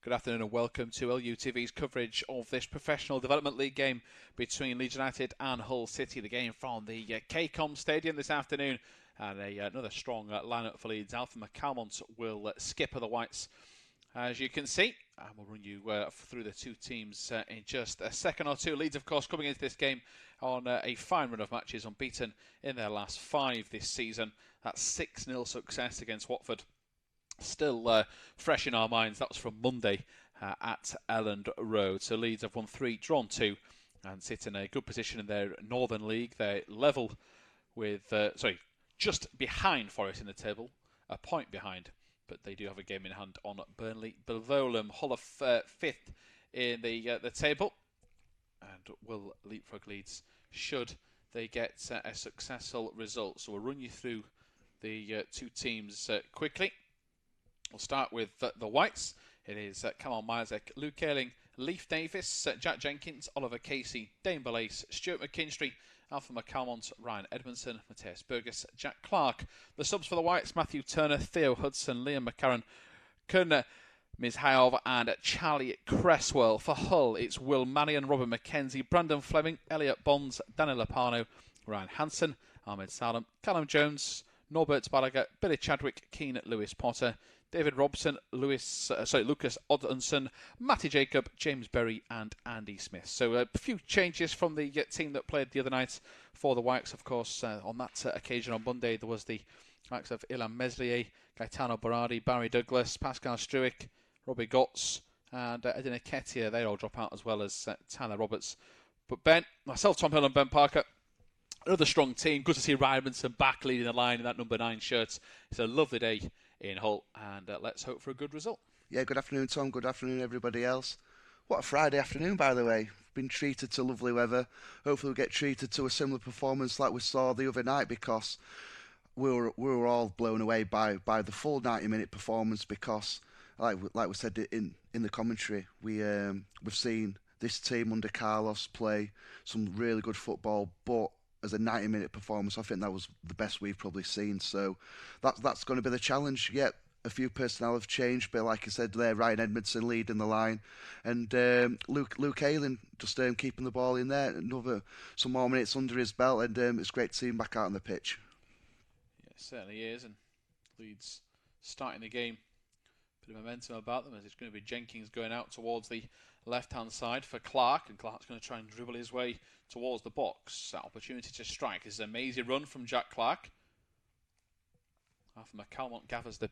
Good afternoon and welcome to LUTV's coverage of this Professional Development League game between Leeds United and Hull City. The game from the KCOM Stadium this afternoon, and another strong lineup for Leeds. Alfie McCalmont will skipper the Whites, as you can see, and we'll run you through the two teams in just a second or two. Leeds, of course, coming into this game on a fine run of matches, unbeaten in their last 5 this season. That's 6-0 success against Watford. Still fresh in our minds. That was from Monday at Elland Road. So Leeds have won 3, drawn 2, and sit in a good position in their Northern League. They're level with, just behind Forest in the table, a point behind. But they do have a game in hand on Burnley below them. Hull are 5th in the table, and will leapfrog Leeds should they get a successful result. So we'll run you through the two teams quickly. We'll start with the Whites. It is Cameron Myers-Ek, Luke Ayling, Leif Davis, Jack Jenkins, Oliver Casey, Dane Belace, Stuart McKinstry, Alfie McCalmont, Ryan Edmondson, Matthias Burgess, Jack Clark. The subs for the Whites: Matthew Turner, Theo Hudson, Liam McCarran, Kurna Mizhaov and Charlie Cresswell. For Hull, it's Will Mannion, Robert McKenzie, Brandon Fleming, Elliot Bonds, Danny Lopano, Ryan Hansen, Ahmed Salem, Callum Jones, Norbert Balaga, Billy Chadwick, Keane Lewis Potter, David Robson, Lucas Odinson, Matty Jacob, James Berry and Andy Smith. So a few changes from the team that played the other night for the Whites. Of course, on that occasion on Monday, there was the likes of Ilan Meslier, Gaetano Berardi, Barry Douglas, Pascal Struick, Robbie Gotts and Edina Ketia. They all drop out, as well as Tyler Roberts. But myself, Tom Hill and Ben Parker, another strong team. Good to see Ryan Edmondson back leading the line in that number 9 shirt. It's a lovely day in Hull, and let's hope for a good result. Yeah, good afternoon, Tom. Good afternoon, everybody else. What a Friday afternoon, by the way. Been treated to lovely weather. Hopefully we'll get treated to a similar performance like we saw the other night, because we were all blown away by the full 90-minute performance, because like we said in the commentary, we've seen this team under Carlos play some really good football, but as a 90-minute performance, I think that was the best we've probably seen. So that's going to be the challenge. Yeah, a few personnel have changed, but like I said there, Ryan Edmondson leading the line, and Luke Ayling just keeping the ball in there. Some more minutes under his belt, and it's great to see him back out on the pitch. Yeah, it certainly is, and Leeds starting the game, bit of momentum about them, as it's going to be Jenkins going out towards the left-hand side for Clark, and Clark's going to try and dribble his way towards the box. That opportunity to strike. This is an amazing run from Jack Clark. After McCalmont gathers the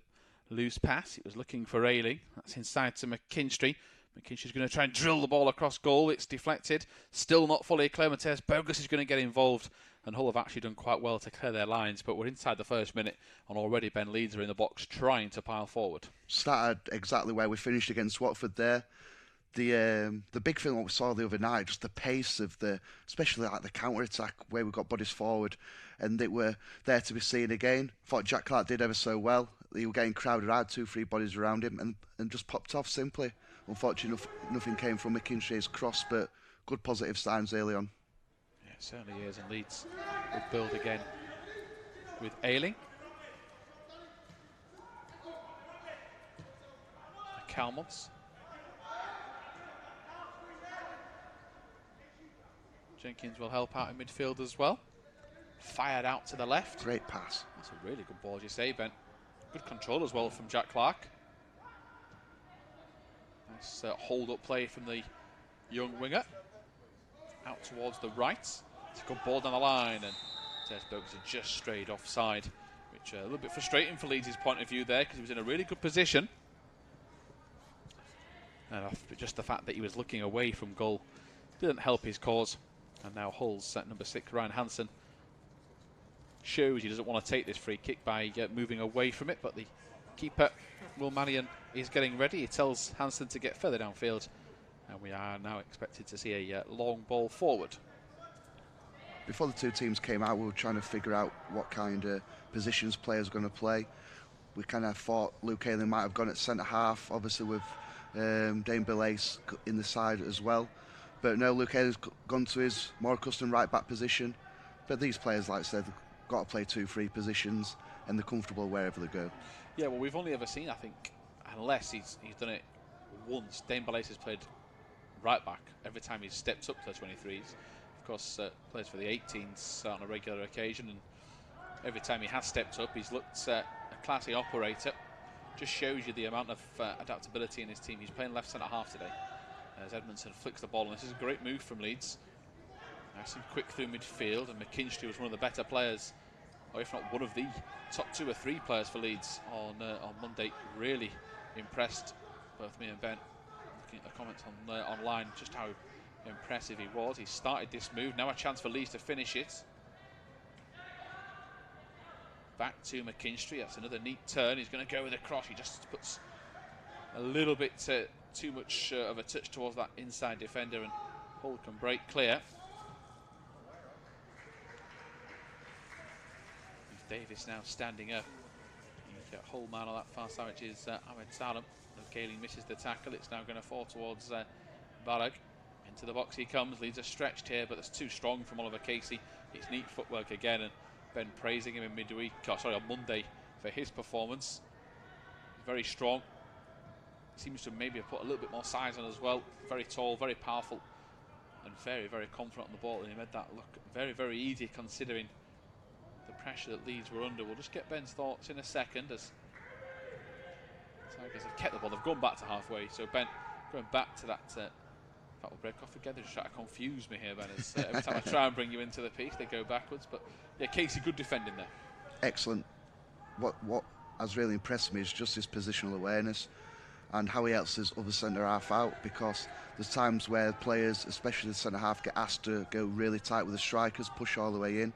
loose pass, it was looking for Ayling. That's inside to McKinstry. McKinstry's going to try and drill the ball across goal. It's deflected. Still not fully clear. Matthias Bogus is going to get involved, and Hull have actually done quite well to clear their lines, but we're inside the first minute, and already Ben Leeds are in the box trying to pile forward. Started exactly where we finished against Watford there. The big thing what we saw the other night, just the pace of especially like the counter-attack, where we got bodies forward, and they were there to be seen again. I thought Jack Clark did ever so well. He was getting crowded out, 2-3 bodies around him, and just popped off simply. Unfortunately, nothing came from McKinstry's cross, but good positive signs early on. Yeah, it certainly is, and Leeds will build again with Ayling. Calmont. Jenkins will help out in midfield as well. Fired out to the left. Great pass. That's a really good ball, as you say, Ben. Good control as well from Jack Clark. Nice hold-up play from the young winger. Out towards the right. It's a good ball down the line, and Tess Bogus just strayed offside, which a little bit frustrating for Leeds' point of view there, because he was in a really good position. And just the fact that he was looking away from goal didn't help his cause. And now Hull's number 6, Ryan Hansen, shows he doesn't want to take this free kick by moving away from it, but the keeper, Will Mannion, is getting ready. He tells Hansen to get further downfield, and we are now expected to see a long ball forward. Before the two teams came out, we were trying to figure out what kind of positions players were going to play. We kind of thought Luke Ayling might have gone at centre-half, obviously with Dane Belace in the side as well. But no, Luke Ayling's gone to his more accustomed right-back position. But these players, like I said, got to play 2-3 positions, and they're comfortable wherever they go. Yeah, well, we've only ever seen, I think, unless he's done it once. Dane Balais has played right back every time he's stepped up to the 23s. Of course, plays for the 18s on a regular occasion, and every time he has stepped up, he's looked a classy operator. Just shows you the amount of adaptability in his team. He's playing left centre half today as Edmondson flicks the ball, and this is a great move from Leeds. Nice and quick through midfield, and McKinstry was one of the better players, or if not one of the top 2 or 3 players for Leeds on Monday. Really impressed both me and Ben, looking at the comments on online, just how impressive he was. He started this move, now a chance for Leeds to finish it. Back to McKinstry, that's another neat turn. He's going to go with a cross. He just puts a little bit too much of a touch towards that inside defender, and Hull can break clear. Davis now standing up. You get Hull man on that far side, which is Ahmed Salem. Kaling misses the tackle. It's now going to fall towards Balag. Into the box he comes. Leeds are stretched here, but that's too strong from Oliver Casey. It's neat footwork again, and Ben praising him in midweek, on Monday for his performance. Very strong. Seems to maybe have put a little bit more size on as well. Very tall, very powerful, and very, very confident on the ball. And he made that look very, very easy considering the pressure that Leeds were under. We'll just get Ben's thoughts in a second as Tigers have kept the ball. They've gone back to halfway. So Ben, going back to that, that will break off again. They're just trying to confuse me here, Ben. As, every time I try and bring you into the piece, they go backwards. But yeah, Casey, good defending there. Excellent. What has really impressed me is just his positional awareness and how he helps his other centre half out, because there's times where players, especially the centre half, get asked to go really tight with the strikers, push all the way in,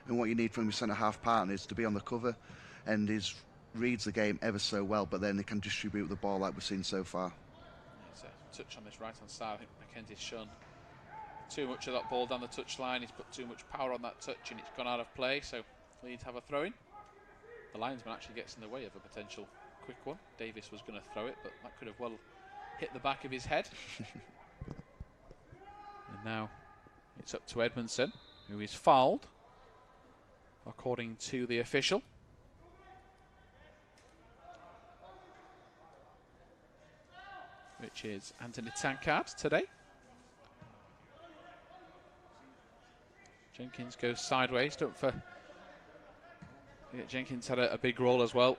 and what you need from your centre half partner is to be on the cover, and he reads the game ever so well, but then he can distribute the ball like we've seen so far. There's a touch on this right hand side. I think Mackenzie's shown too much of that ball down the touch line. He's put too much power on that touch and it's gone out of play, so Leeds have a throw in. The linesman actually gets in the way of a potential quick one. Davis was going to throw it, but that could have well hit the back of his head. And now it's up to Edmondson, who is fouled according to the official. Which is Anthony Tankard today. Jenkins goes sideways. Jenkins had a big role as well.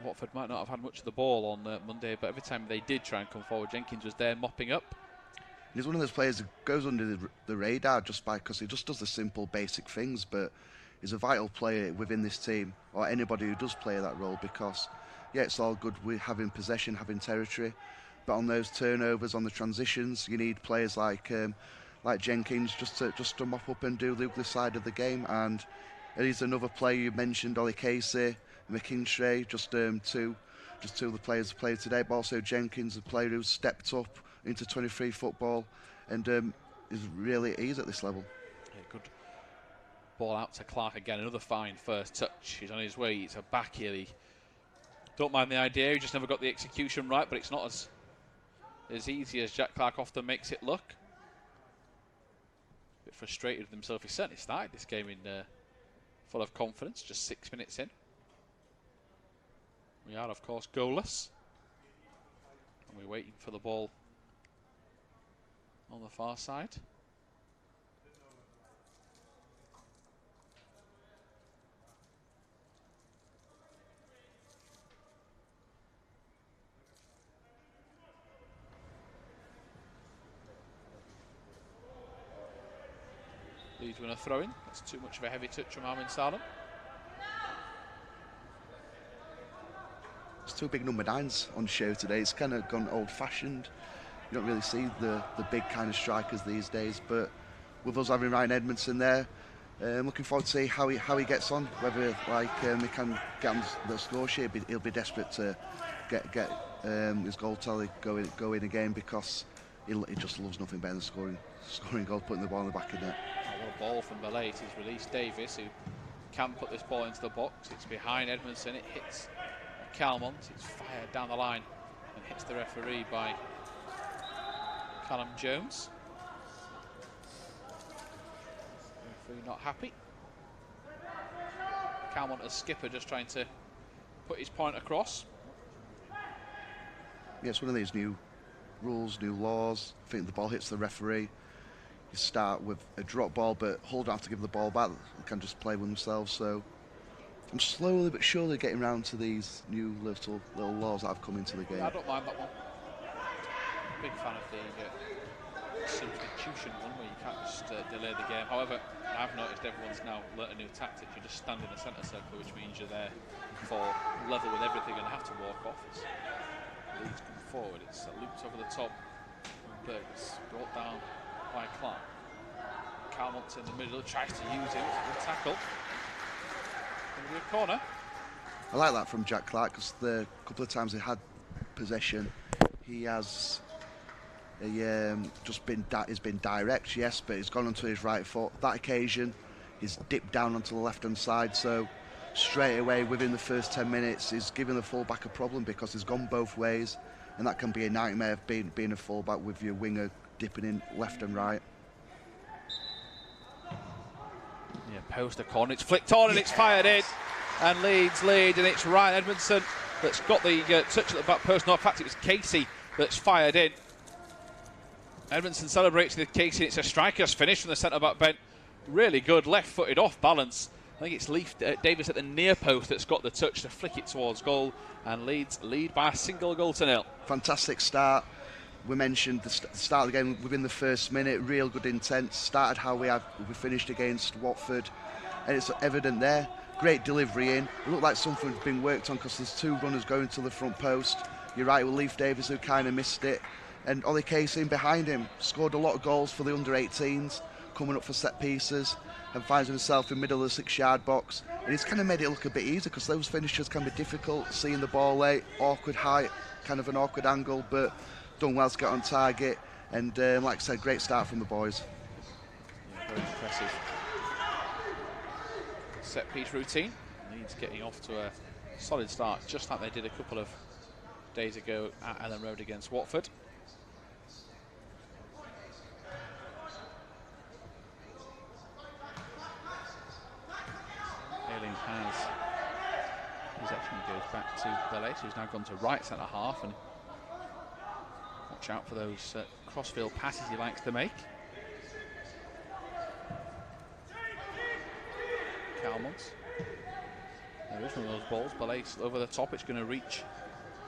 Watford might not have had much of the ball on Monday, but every time they did try and come forward, Jenkins was there mopping up. He's one of those players that goes under the radar just because he just does the simple basic things, but he's a vital player within this team, or anybody who does play that role, because yeah, it's all good with having possession, having territory, but on those turnovers, on the transitions, you need players like Jenkins just to mop up and do the other side of the game. And he's another player you mentioned, Ollie Casey, McKinstry, just two of the players who played today, but also Jenkins, a player who's stepped up into 23 football and is really at ease at this level. Yeah, good ball out to Clark again, another fine first touch. He's on his way, it's a back heel. Don't mind the idea, he just never got the execution right, but it's not as easy as Jack Clark often makes it look. A bit frustrated with himself. He certainly started this game in full of confidence, just 6 minutes in. We are, of course, goalless. And we're waiting for the ball on the far side. Leeds win a throw-in. That's too much of a heavy touch from Armin Salem. There's two big number 9s on show today. It's kind of gone old-fashioned. You don't really see the big kind of strikers these days, but with us having Ryan Edmondson there, I'm looking forward to see how he gets on. Whether he can get on the score sheet, he'll be desperate to get his goal tally going again, because he just loves nothing better than scoring goals, putting the ball in the back of net. Oh, what a ball from Balais. He's released Davis, who can put this ball into the box. It's behind Edmondson. It hits Calmont. It's fired down the line and hits the referee by Callum Jones. Referee not happy. Calmont as skipper, just trying to put his point across. Yeah, it's one of these new rules, new laws. I think the ball hits the referee. You start with a drop ball, but Hull don't have to give the ball back. They can just play with themselves. So I'm slowly but surely getting around to these new little laws that have come into the game. I don't mind that one. Big fan of the substitution one, where you can't just delay the game. However, I've noticed everyone's now learnt a new tactic. You just stand in the centre circle, which means you're there for level with everything and have to walk off. As Leeds come forward, it's looped over the top. Burgess brought down by Clark. Calmont's in the middle, tries to use him. Good tackle. Going to be a corner. I like that from Jack Clark, because the couple of times he had possession, he has just been direct, yes, but he's gone onto his right foot. That occasion, he's dipped down onto the left-hand side, so straight away within the first 10 minutes, he's given the full-back a problem, because he's gone both ways, and that can be a nightmare of being a full-back with your winger dipping in left and right. Yeah, post a corner, it's flicked on and it's fired in, and Leeds lead, and it's Ryan Edmondson that's got the touch at the back post. No, in fact, it was Casey that's fired in. Edmondson celebrates with Casey. It's a striker's finish from the centre-back Ben. Really good, left-footed, off balance. I think it's Leaf Davis at the near post that's got the touch to flick it towards goal, and Leeds lead by a single goal to nil. Fantastic start. We mentioned the start of the game within the first minute, real good intent. Started how we finished against Watford, and it's evident there. Great delivery in. It looked like something's been worked on, because there's two runners going to the front post. You're right with Leaf Davis, who kind of missed it. And Ollie Casey in behind him scored a lot of goals for the under-18s, coming up for set pieces, and finds himself in the middle of the 6-yard box. And he's kind of made it look a bit easier, because those finishes can be difficult, seeing the ball late, awkward height, kind of an awkward angle, but done well to get on target. And like I said, great start from the boys. Yeah, very impressive. Set piece routine. Leeds getting off to a solid start, just like they did a couple of days ago at Ellen Road against Watford. Possession goes back to Bellet, who's now gone to right centre half, and watch out for those crossfield passes he likes to make. Calmont. There is one of those balls. Bellet over the top. It's going to reach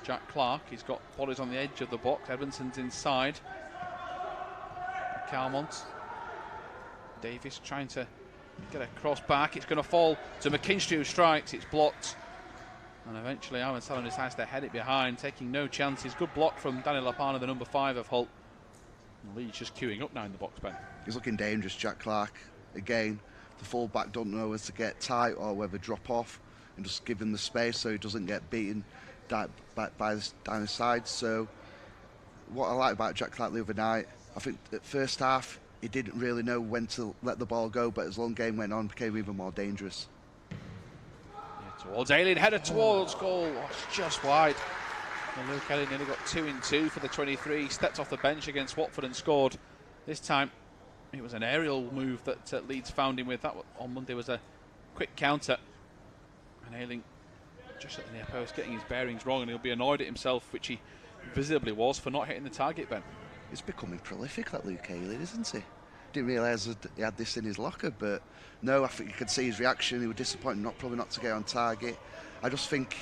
Jack Clark. He's got bodies on the edge of the box. Edmondson's inside. Calmont. Davis trying to get a cross back. It's going to fall to McKinstry, who strikes. It's blocked. And eventually Alan Salem decides to head it behind, taking no chances. Good block from Danny Lapana, the number 5 of Hull. And Leeds just queuing up now in the box, Ben. He's looking dangerous, Jack Clark. Again, the full-back don't know whether to get tight or whether drop off, and just give him the space so he doesn't get beaten down the side. So what I like about Jack Clark the other night, I think at first half, he didn't really know when to let the ball go, but as the long game went on, it became even more dangerous. Towards Alien, header towards goal. Oh, it's just wide. And Luke Elliott nearly got 2 in 2 for the 23. Stepped off the bench against Watford and scored. This time it was an aerial move that Leeds found him with. That on Monday was a quick counter. And Ailing just at the near post, getting his bearings wrong, and he'll be annoyed at himself, which he visibly was, for not hitting the target, Ben. He's becoming prolific, that Luke Ailing, isn't he? Didn't realise he had this in his locker, but no, I think you could see his reaction. He was disappointed probably not to get on target. I just think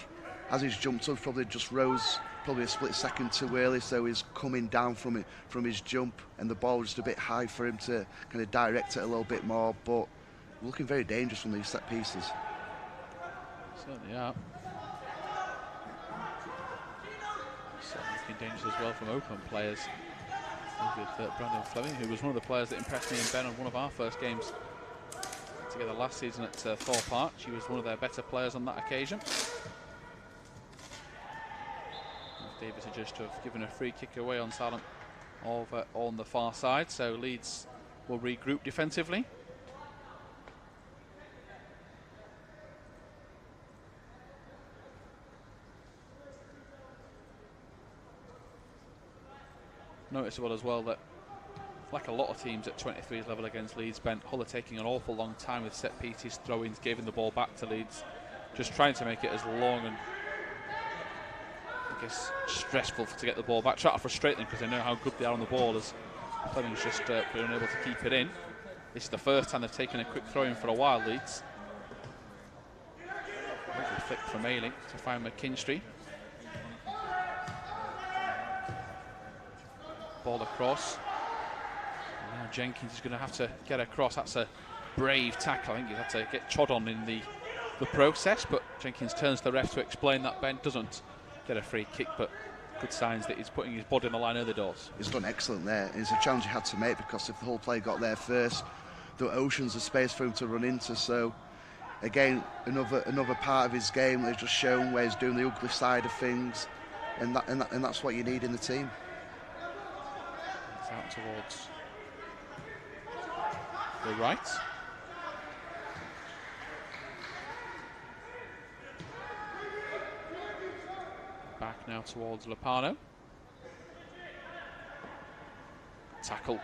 as he's jumped up, probably just rose probably a split second too early, so he's coming down from his jump, and the ball was just a bit high for him to kind of direct it a little bit more, but looking very dangerous from these set pieces. Certainly are. Certainly looking dangerous as well from open players. With Brandon Fleming, who was one of the players that impressed me and Ben on one of our first games together last season at Thorpe Arch. He was one of their better players on that occasion. Davis had just to have given a free kick away on Salem over on the far side, so Leeds will regroup defensively. Noticeable as well that, like a lot of teams at 23's level against Leeds, Ben, Hull are taking an awful long time with set pieces, throw-ins, giving the ball back to Leeds, just trying to make it as long and guess stressful to get the ball back. Try to frustrate them because they know how good they are on the ball, as Fleming's just been unable to keep it in. This is the first time they've taken a quick throw in for a while, Leeds. Lovely flick from Ayling to find McKinstry. Ball across. And now Jenkins is going to have to get across. That's a brave tackle. I think he's had to get trod on in the process, but Jenkins turns to the ref to explain that Ben doesn't get a free kick, but good signs that he's putting his body on the line early doors. He's done excellent there. It's a challenge he had to make, because if the whole play got there first, there were oceans of space for him to run into. So again, another part of his game that he's just shown where he's doing the ugly side of things, and that's what you need in the team. It's out towards the right. Back now towards Lopano. Tackle.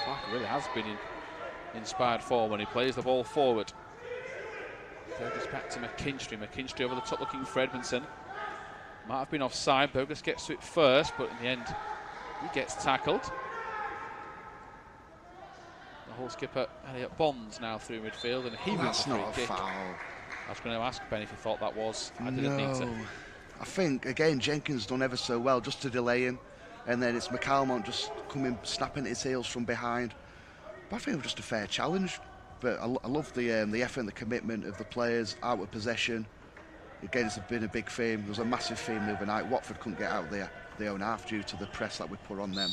Clark really has been in inspired form when he plays the ball forward. Bogus back to McKinstry. McKinstry over the top looking for Edmondson. Might have been offside. Bogus gets to it first, but in the end he gets tackled. The Hull skipper Elliot Bonds now through midfield, and he wins the free kick. Foul. I was going to ask Ben if he thought that was. I didn't need to. I think, again, Jenkins done ever so well just to delay him, and then it's McCalmont just coming, snapping at his heels from behind. But I think it was just a fair challenge. But I love the effort and the commitment of the players out of possession. Again, it's been a big theme. There was a massive theme the other night. Watford couldn't get out their own half due to the press that we put on them.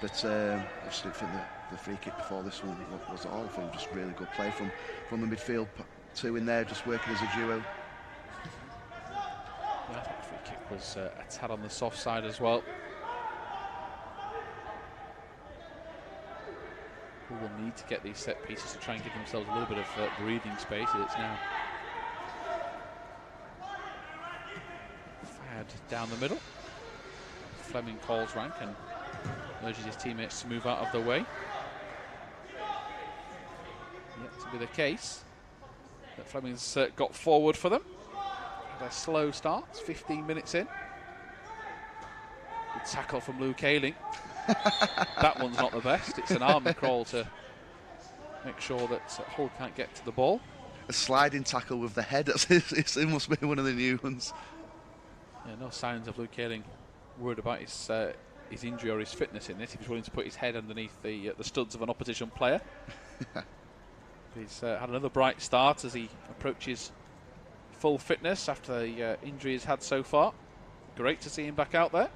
But I just didn't think the free kick before this one was at all. I think it was just really good play from the midfield two in there, just working as a duo. Yeah, I thought the free kick was a tad on the soft side as well. Who will need to get these set pieces to try and give themselves a little bit of breathing space. It's now fired down the middle. Fleming calls rank and urges his teammates to move out of the way. Yet to be the case that Fleming's got forward for them. Had a slow start, it's 15 minutes in. Good tackle from Luke Ayling. That one's not the best. It's an arm crawl to make sure that Hull can't get to the ball. A sliding tackle with the head. It must be one of the new ones. Yeah, no signs of Luke Ayling worried about his injury or his fitness in this. He was willing to put his head underneath the studs of an opposition player. He's had another bright start as he approaches full fitness after the injury he's had so far. Great to see him back out there.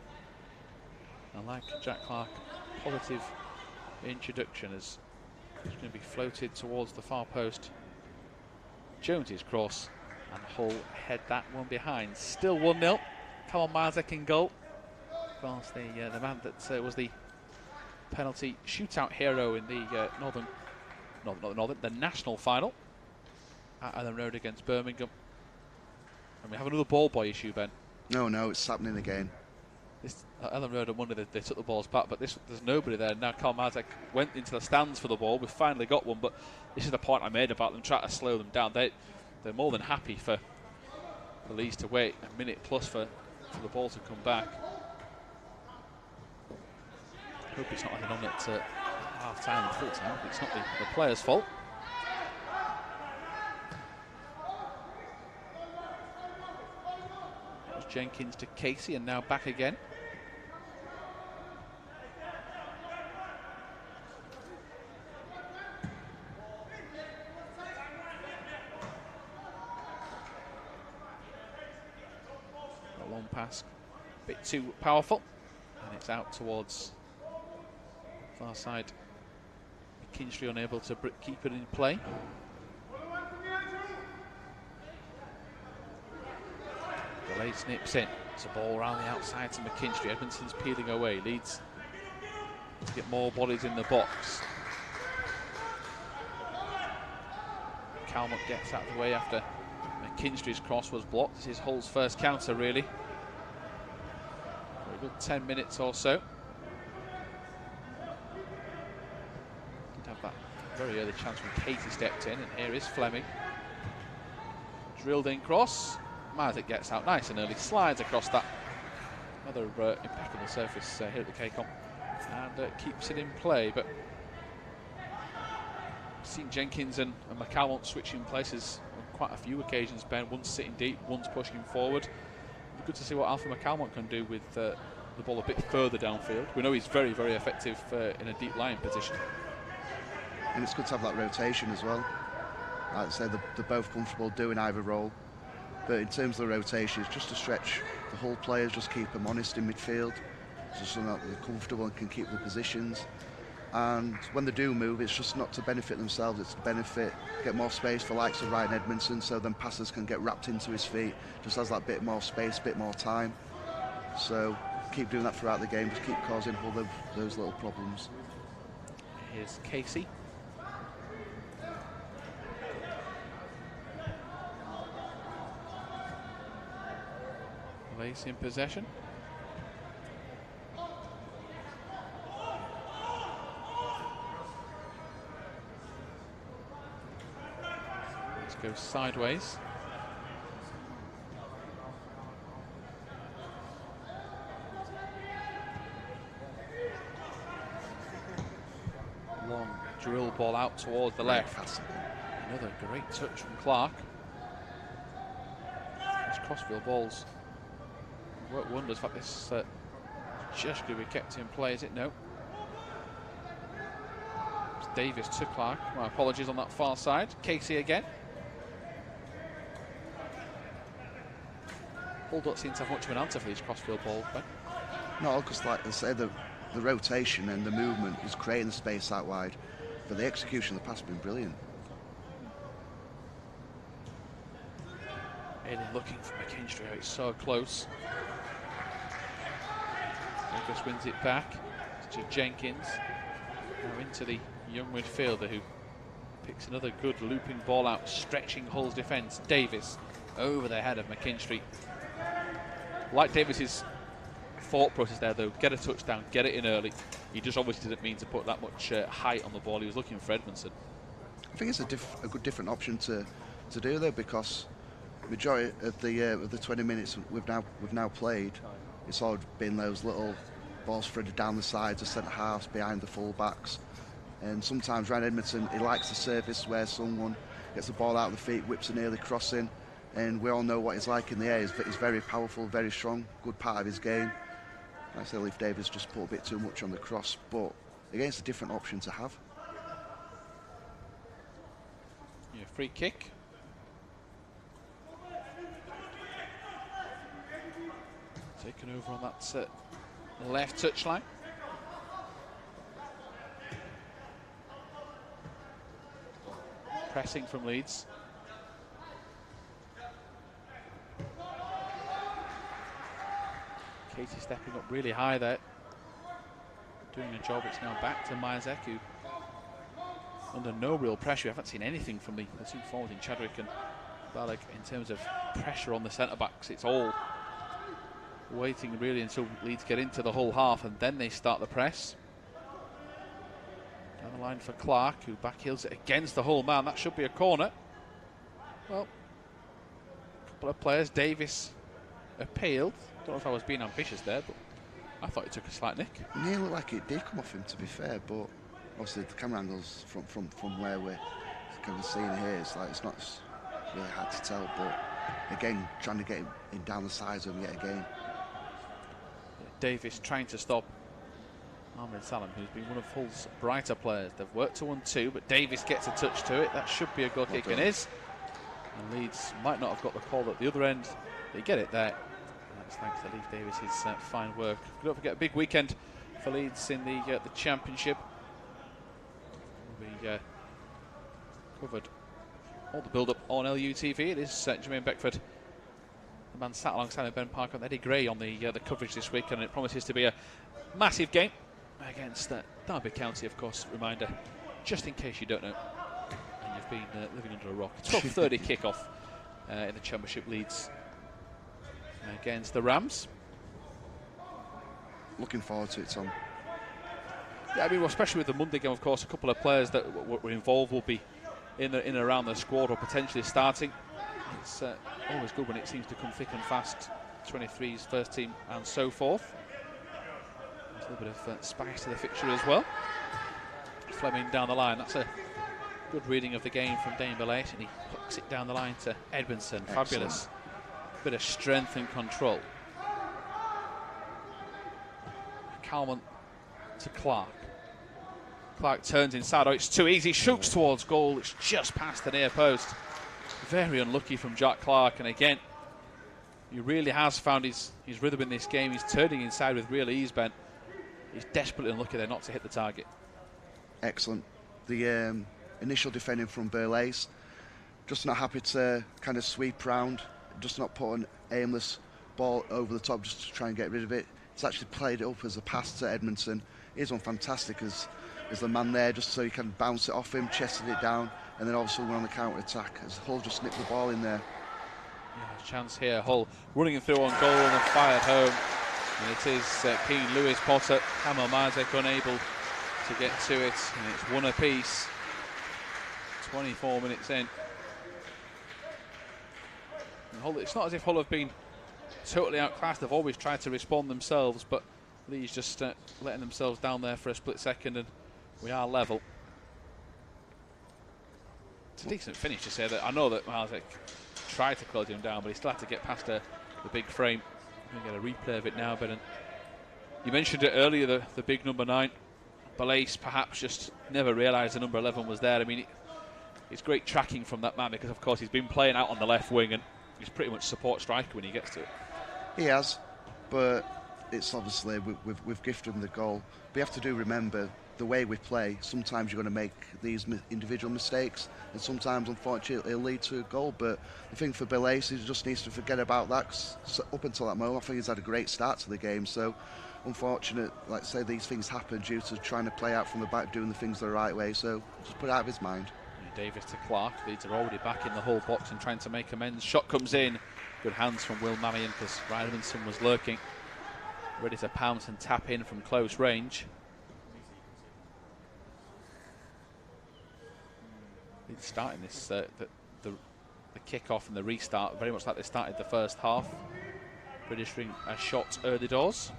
And like Jack Clark, positive introduction as he's going to be floated towards the far post. Jones's cross, and Hull head that one behind. Still 1-0. Callum Marzek in goal. Of course, the man that was the penalty shootout hero in the the national final at Ellen Road against Birmingham. And we have another ball boy issue, Ben. No, it's happening again. This Ellen Road on Monday, they took the balls back, but there's nobody there. Now Carl Marzek went into the stands for the ball. We've finally got one, but this is the point I made about them trying to slow them down. They're more than happy for the Leeds to wait a minute plus for the ball to come back. I hope it's not added on at half time and full time. It's not the players' fault. That was Jenkins to Casey, and now back again. A long pass, a bit too powerful, and it's out towards far side. McKinstry unable to keep it in play. Delay snips in. It's a ball around the outside to McKinstry. Edmondson's peeling away. Leeds to get more bodies in the box. Calmont gets out of the way after McKinstry's cross was blocked. This is Hull's first counter, really. For a good 10 minutes or so. Did have that very early chance when Casey stepped in, and here is Fleming. Drilled in cross. Marzek gets out nice and early, slides across that Another impeccable surface here at the KCOM, and keeps it in play. But I've seen Jenkins and McCalmont switching places on quite a few occasions, Ben. One's sitting deep, one's pushing forward. It'd be good to see what Alfie McCalmont can do with the ball a bit further downfield. We know he's very, very effective in a deep lying position. And it's good to have that rotation as well. Like I say, they're both comfortable doing either role. But in terms of the rotation, it's just to stretch the whole players, just keep them honest in midfield, just so that they're comfortable and can keep the positions. And when they do move, it's just not to benefit themselves, it's to get more space for likes of Ryan Edmondson, so then passers can get wrapped into his feet, just has that bit more space, bit more time. So keep doing that throughout the game, just keep causing all those little problems. Here's Casey. Lace in possession. Let's go sideways. Long drill ball out towards the left. Another great touch from Clark. These crossfield balls work wonders. In fact, this just going to be kept in play, is it? No. It's Davis to Clark. My apologies on that far side. Casey again. Ball don't seem to have much of an answer for these crossfield balls, Ben. No, because like I say, the rotation and the movement is creating the space out wide. But the execution of the pass has been brilliant. Aiden looking for McKinstry. It's so close. Lucas wins it back to Jenkins. Now into the young midfielder who picks another good looping ball out, stretching Hull's defence. Davis over the head of McKinstry. Like Davis's thought process there, though, get a touchdown, get it in early. He just obviously didn't mean to put that much height on the ball. He was looking for Edmondson. I think it's a good different option to do though, because majority of the 20 minutes we've now played, it's all been those little balls threaded down the sides of centre halves behind the full backs. And sometimes Ryan Edmondson, he likes the surface where someone gets the ball out of the feet, whips an early crossing, and we all know what he's like in the air. He's very powerful, very strong, good part of his game. Like I say, Leif Davis just put a bit too much on the cross, but again, it's a different option to have. Yeah, free kick. Taken over on that left touchline. Pressing from Leeds. Casey stepping up really high there, doing a job. It's now back to Majek, who under no real pressure. We haven't seen anything from the two forwards in Chadwick and Balak in terms of pressure on the centre backs. It's all waiting really until Leeds get into the whole half and then they start the press. Down the line for Clark, who backheels it against the Hull man. That should be a corner. Well, a couple of players. Davis appealed. Don't know if I was being ambitious there, but I thought he took a slight nick. It nearly looked like it did come off him, to be fair, but obviously the camera angles from where we're kind of seeing here, it's not really hard to tell, but again, trying to get him down the sides of him yet again. Davis trying to stop Ahmed Salam, who's been one of Hull's brighter players. They've worked to 1-2, but Davis gets a touch to it. That should be a goal kick, and is. And Leeds might not have got the call at the other end. They get it there. That's thanks to Leif Davis's fine work. Don't forget, a big weekend for Leeds in the Championship. We covered all the build-up on LUTV. It is Jermaine Beckford, the man sat alongside Ben Parker and Eddie Gray on the coverage this week, and it promises to be a massive game against Derby County, of course. Reminder, just in case you don't know and you've been living under a rock, 12:30 kickoff in the Championship. Leeds against the Rams. Looking forward to it, Tom. Yeah, I mean, well, especially with the Monday game, of course, a couple of players that were involved will be in and around the squad or potentially starting. It's always good when it seems to come thick and fast U23's first team and so forth. There's a little bit of spice to the fixture as well. Fleming down the line. That's a good reading of the game from Dane Belais, and he hooks it down the line to Edmondson. Excellent. Fabulous. Bit of strength and control. Calman to Clark. Clark turns inside. Oh, it's too easy. Shoots towards goal. It's just past the near post. Very unlucky from Jack Clark. And again, he really has found his rhythm in this game. He's turning inside with real ease, Ben. He's desperately unlucky there not to hit the target. Excellent. The initial defending from Belais, just not happy to kind of sweep round, just not put an aimless ball over the top just to try and get rid of it. He's actually played it up as a pass to Edmondson. He's done fantastic as the man there, just so he can bounce it off him, chested it down, and then obviously went on the counter-attack as Hull just nipped the ball in there. Yeah, chance here. Hull running through on goal and fired home. And it is Keane, Lewis, Potter, Kamil Mazek unable to get to it, and it's one apiece. 24 minutes in. And Hull, it's not as if Hull have been totally outclassed. They've always tried to respond themselves, but Leeds just letting themselves down there for a split second, and we are level. It's a decent finish to say that. I know that Mazek tried to close him down, but he still had to get past the big frame. We get a replay of it now, Ben. You mentioned it earlier, the big number 9. Belais perhaps just never realised the number 11 was there. I mean, it's great tracking from that man because, of course, he's been playing out on the left wing and he's pretty much support striker when he gets to it. He has, but it's obviously we've gifted him the goal. But you have to remember the way we play. Sometimes you're going to make these individual mistakes, and sometimes, unfortunately, it'll lead to a goal. But the thing for Belais, he just needs to forget about that. 'Cause up until that moment, I think he's had a great start to the game. So, unfortunate, like I say, these things happen due to trying to play out from the back, doing the things the right way. So, just put it out of his mind. Davis to Clark. Leeds are already back in the Hull box and trying to make amends. Shot comes in. Good hands from Will Marion because Rymanson was lurking, ready to pounce and tap in from close range. Leeds starting this the kick-off and the restart very much like they started the first half. British ring a shot early doors.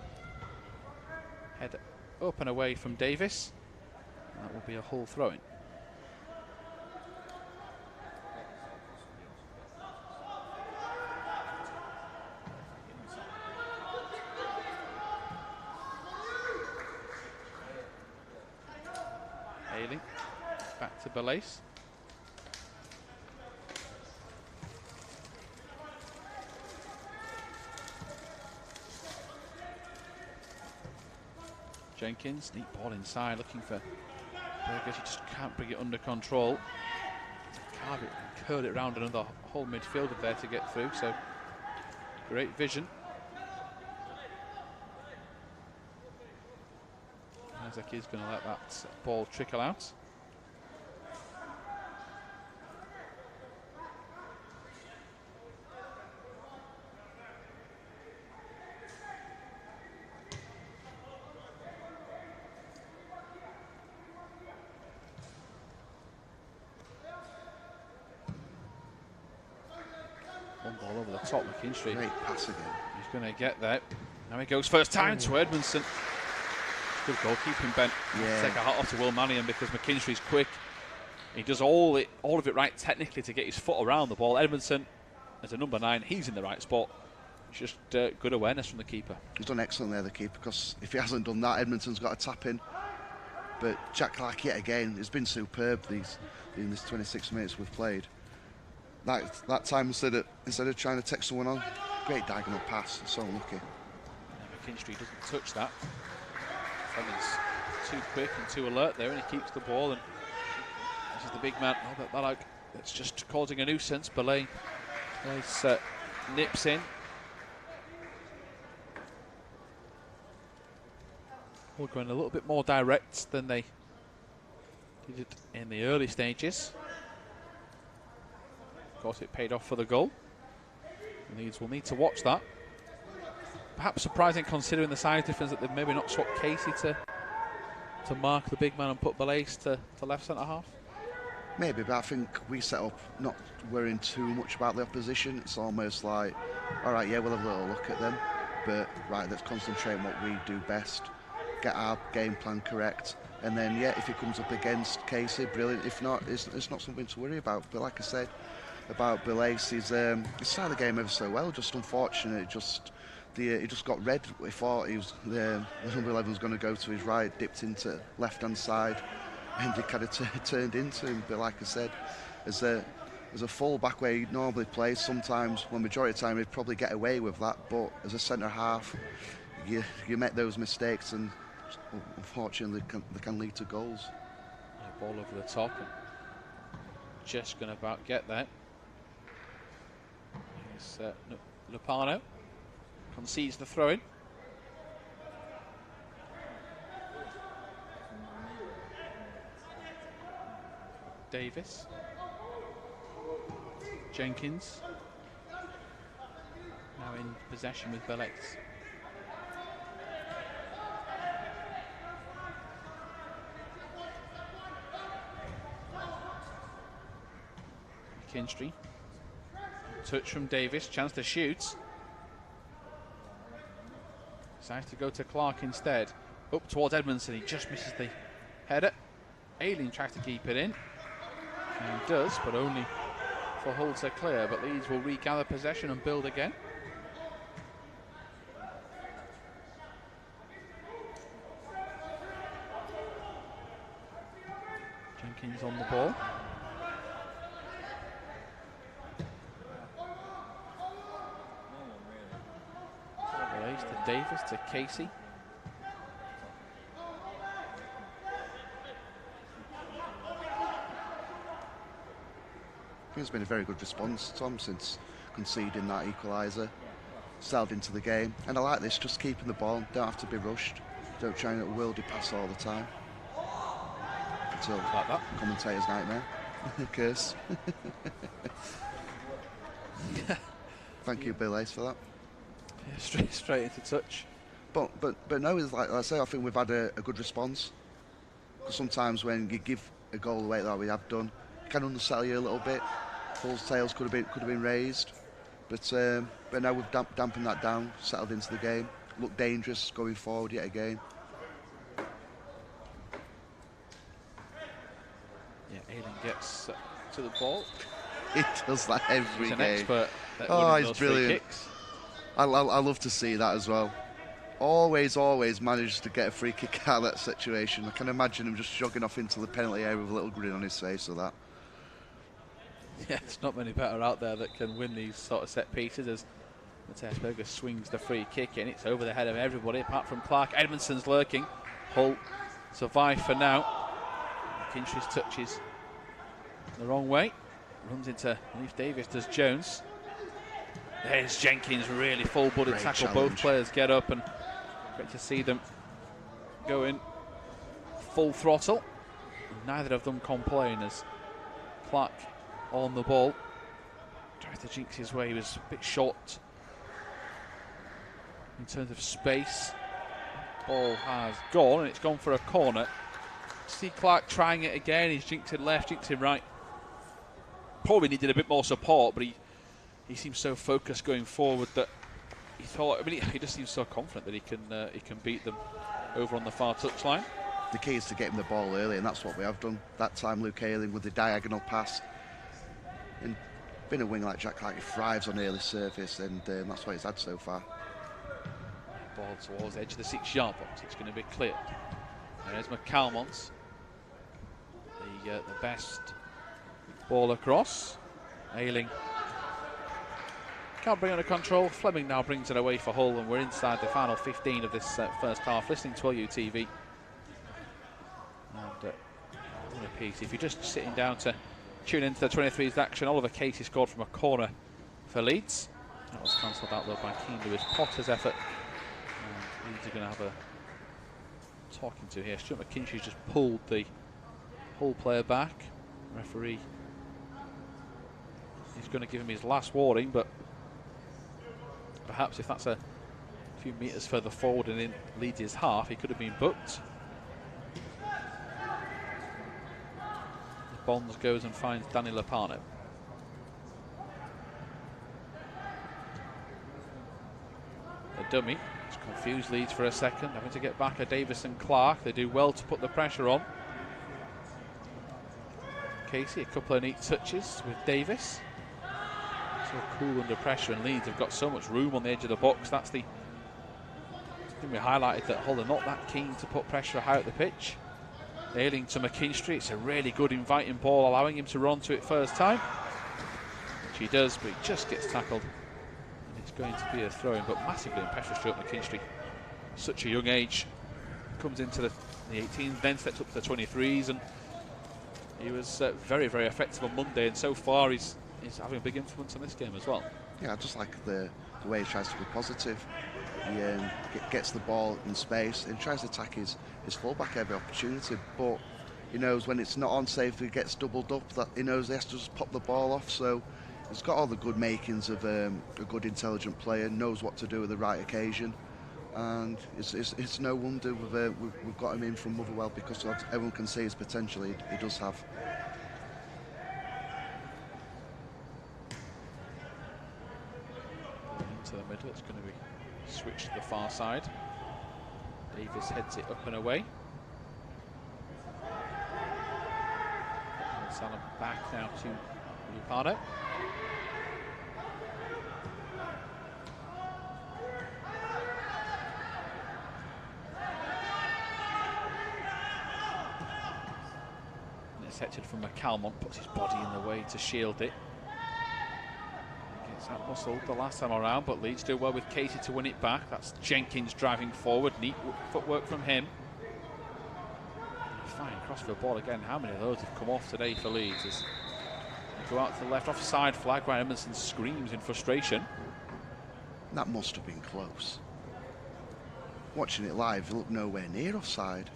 Head up and away from Davis. That will be a Hull throw-in. Back to Belais. Jenkins, neat ball inside, looking for Burgess. He just can't bring it under control. Carve it, curl it round another whole midfielder there to get through. So great vision. Isaac is going to let that ball trickle out. One ball over the top, McKinstry. Great pass again. He's going to get there. Now he goes first time to Edmondson. Good goalkeeping, Ben. Yeah. Take a hat off to Will Mannion because McKinstry's quick. He does all of it right technically to get his foot around the ball. Edmondson, as a number 9, he's in the right spot. It's just good awareness from the keeper. He's done excellent there, the keeper, because if he hasn't done that, Edmonton's got a tap in. But Jack Clark, yet again, has been superb in this 26 minutes we've played. That time, instead of trying to take someone on, great diagonal pass. It's so unlucky. McKinstry doesn't touch that. Fleming's too quick and too alert there, and he keeps the ball. And this is the big man. That's just causing a nuisance. Belais nips in. We're going a little bit more direct than they did it in the early stages. Of course, it paid off for the goal. Leeds will need to watch that. Perhaps surprising considering the size difference that they've maybe not swapped Casey to mark the big man and put Belais to left centre half. Maybe, but I think we set up not worrying too much about the opposition. It's almost like, all right, yeah, we'll have a little look at them, but right, let's concentrate on what we do best, get our game plan correct, and then yeah, if it comes up against Casey, brilliant. If not, it's not something to worry about. But like I said about Belace, he started the game ever so well. Just unfortunate, he just got red. We thought he was the number 11 was going to go to his right, dipped into left-hand side, and he kind of turned into him. But like I said, as a full-back where he normally plays, sometimes, well, majority of the time, he'd probably get away with that. But as a centre-half, you make those mistakes, and unfortunately, they can lead to goals. Yeah, ball over the top, and just going to about get there. It's Lupano concedes the throw-in. Davis. Jenkins. Now in possession with Belace. McKinstry. Touch from Davis. Chance to shoot. Decides to go to Clark instead. Up towards Edmondson. He just misses the header. Ayling tries to keep it in. And does, but only for Hull to clear. But Leeds will regather possession and build again. Jenkins on the ball. To Davis, to Casey. I think it's been a very good response, Tom, since conceding that equaliser. Settled into the game. And I like this, just keeping the ball, don't have to be rushed. Don't try and worldy pass all the time. Until like that. Commentator's nightmare. Curse. Thank you, Bill Ace, for that. Yeah, straight into touch. But no, it's like I say, I think we've had a good response. Because sometimes when you give a goal away that we have done, it can undersell you a little bit. Hull's tails could have been raised, but now we've dampened that down, settled into the game, look dangerous going forward yet again. Yeah, Ayling gets to the ball. He does that every He's an game. expert at Oh, winning he's those free brilliant. kicks. I love to see that as well. Always manages to get a free kick out of that situation. I can imagine him just jogging off into the penalty area with a little grin on his face or that. Yeah, there's not many better out there that can win these sort of set pieces as Matesberger swings the free kick in. It's over the head of everybody apart from Clark. Edmondson's lurking. Hull survive for now. McKinstry's touches the wrong way. Runs into Leaf Davis, does Jones. There's Jenkins, really full-blooded tackle. Challenge. Both players get up, and great to see them go in full throttle. Neither of them complain as Clark on the ball. Tries to jinx his way. He was a bit short in terms of space. Ball has gone, and it's gone for a corner. See Clark trying it again. He's jinxed it left, jinxed it right. Probably needed a bit more support, but he seems so focused going forward that he thought. I mean, he just seems so confident that he can beat them over on the far touchline. The key is to get him the ball early, and that's what we have done. That time, Luke Ayling with the diagonal pass. And being a winger like Jack Clark, he thrives on early surface, and that's what he's had so far. Ball towards the edge of the 6-yard box. It's going to be cleared. There's McCalmont. The best ball across. Ayling can't bring it under control. Fleming now brings it away for Hull, and we're inside the final 15 of this first half. Listening to LUTV. And on a piece, if you're just sitting down to tune into the 23's action, Oliver Casey scored from a corner for Leeds. That was cancelled out though by Keane Lewis Potter's effort. And Leeds are going to have a talking to here. Stuart McKinstry's just pulled the Hull player back. Referee is going to give him his last warning, but perhaps if that's a few metres further forward and in Leeds' half, he could have been booked. Bonds goes and finds Danny Lopano. A dummy. It's confused Leeds for a second, having to get back at Davis and Clark. They do well to put the pressure on. Casey, a couple of neat touches with Davis. So cool under pressure, and Leeds have got so much room on the edge of the box. That's the thing we highlighted, that Hull are not that keen to put pressure high at the pitch. Ailing to McKinstry. It's a really good inviting ball, allowing him to run to it first time, which he does, but he just gets tackled. And it's going to be a throw-in, but massively impetuous stroke McKinstry. Such a young age. Comes into the 18s, then steps up to the 23s, and he was very, very effective on Monday, and so far he's having a big influence on this game as well. Yeah, I just like the way he tries to be positive. He gets the ball in space and tries to attack his fullback every opportunity, but he knows when it's not on safe, he gets doubled up, that he knows he has to just pop the ball off. So he's got all the good makings of a good, intelligent player, knows what to do at the right occasion, and it's no wonder we've got him in from Motherwell, because everyone can see his potential he does have. Into the middle, it's going to be switched to the far side. Davis heads it up and away. And Salah back now to Lupano. Intercepted from McCalmont, puts his body in the way to shield it. Gets out muscled the last time around, but Leeds do well with Casey to win it back. That's Jenkins driving forward, neat footwork from him. And a fine crossfield ball again. How many of those have come off today for Leeds? As they go out to the left, offside flag. Ryan Edmondson screams in frustration. That must have been close. Watching it live, it looked nowhere near offside.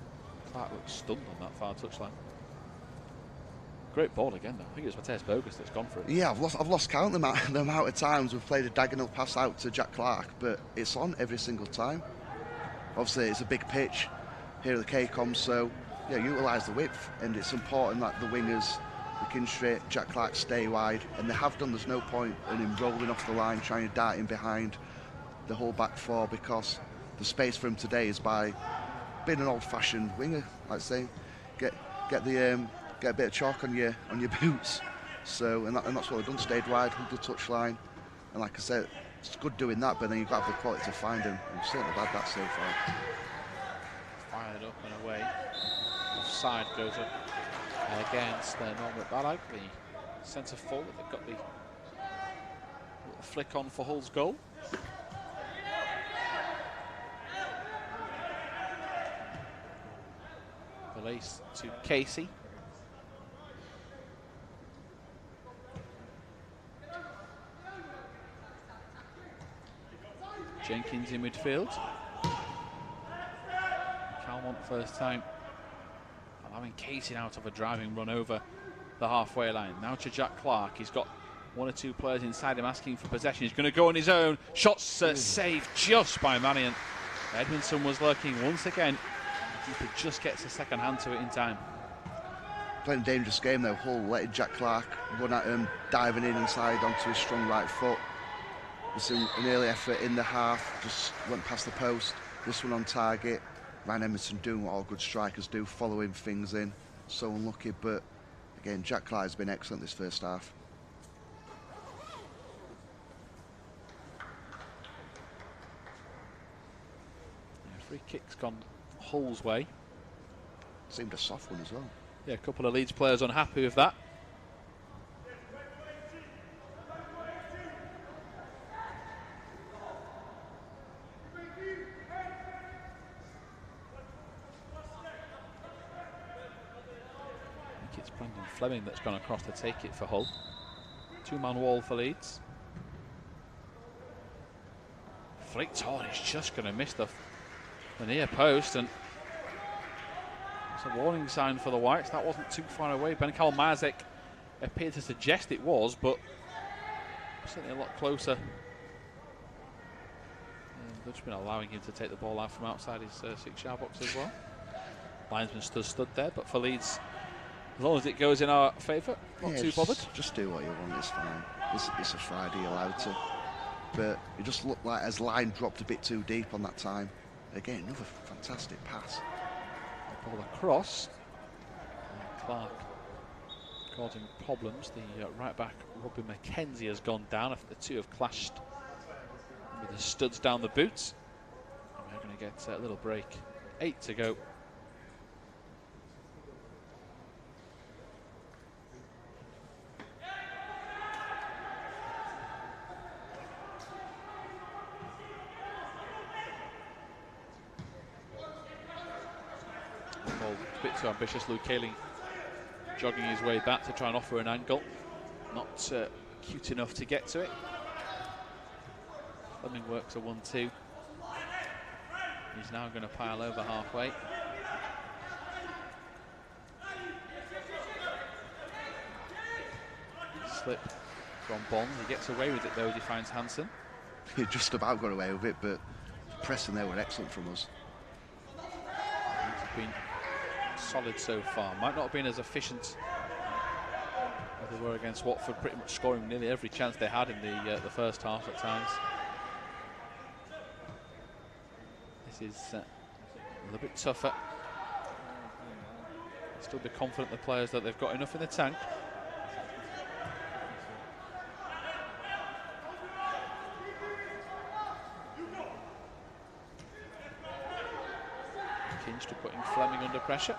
Clark looks stunned on that far touchline. Great ball again, though. I think it was Mateus Bogus that's gone for it. Yeah, I've lost count the amount of times we've played a diagonal pass out to Jack Clark, but it's on every single time. Obviously, it's a big pitch here at the KCOM, so yeah, utilise the width, and it's important that the wingers, McKinstry, Jack Clark, stay wide, and they have done. There's no point in him rolling off the line, trying to dart in behind the whole back four, because the space for him today is by being an old-fashioned winger, like saying, get a bit of chalk on your boots. So and that's what they've done. Stayed wide, hold the touchline, and like I said, it's good doing that. But then you've got to have the quality to find him. We've certainly had that so far. Fired up and away. Offside goes up against Norbert Balag, the centre forward. They've got the little flick on for Hull's goal. Release to Casey. Jenkins in midfield. Calmont first time allowing Casey now to have a driving run over the halfway line. Now to Jack Clark. He's got one or two players inside him asking for possession. He's going to go on his own. Shots saved just by Mannion. Edmondson was lurking once again. He just gets a second hand to it in time. Playing a dangerous game though. Hull letting Jack Clark run at him, diving in inside onto his strong right foot. It's an early effort in the half, just went past the post. This one on target. Ryan Edmondson doing what all good strikers do, following things in. So unlucky, but again, Jack Clark has been excellent this first half. Yeah, free kick's gone Hull's way. Seemed a soft one as well. Yeah, a couple of Leeds players unhappy with that. Fleming that's gone across to take it for Hull. Two-man wall for Leeds. Flicked on, he's just going to miss the near post, and it's a warning sign for the Whites. That wasn't too far away. Ben Kalmazek appeared to suggest it was, but certainly a lot closer. And they've just been allowing him to take the ball out from outside his 6-yard box as well. Linesman stood there, but for Leeds, As long as it goes in our favour, not too bothered. Just do what you want, it's fine. It's a Friday, you're allowed to. But it just looked like his line dropped a bit too deep on that time. Again, another fantastic pass. Ball across. Clark causing problems. The right back, Robin McKenzie, has gone down. I think the two have clashed with the studs down the boots. And we're going to get a little break. 8 to go. A bit too ambitious. Luke Kaling jogging his way back to try and offer an angle. Not cute enough to get to it. Fleming works a 1-2. He's now going to pile over halfway. Slip from Bond. He gets away with it though as he finds Hansen. He just about got away with it, but the pressing there were excellent from us. He's been solid so far. Might not have been as efficient as they were against Watford, pretty much scoring nearly every chance they had in the first half at times. This is a little bit tougher. Still be confident, the players, that they've got enough in the tank. Kinch to putting Fleming under pressure.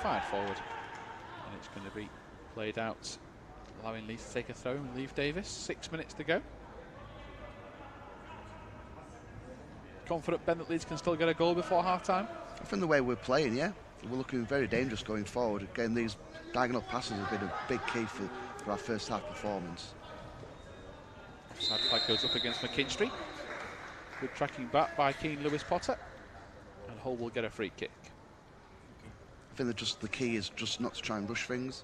Fired forward, and it's going to be played out, allowing Leeds to take a throw and leave Davis. 6 minutes to go. Confident, Ben, that Leeds can still get a goal before half-time? I think the way we're playing, yeah, we're looking very dangerous going forward. Again, these diagonal passes have been a big key for our first half performance. Offside flag goes up against McKinstry. Good tracking back by Keane Lewis Potter, and Hull will get a free kick. I think that the key is just not to try and rush things.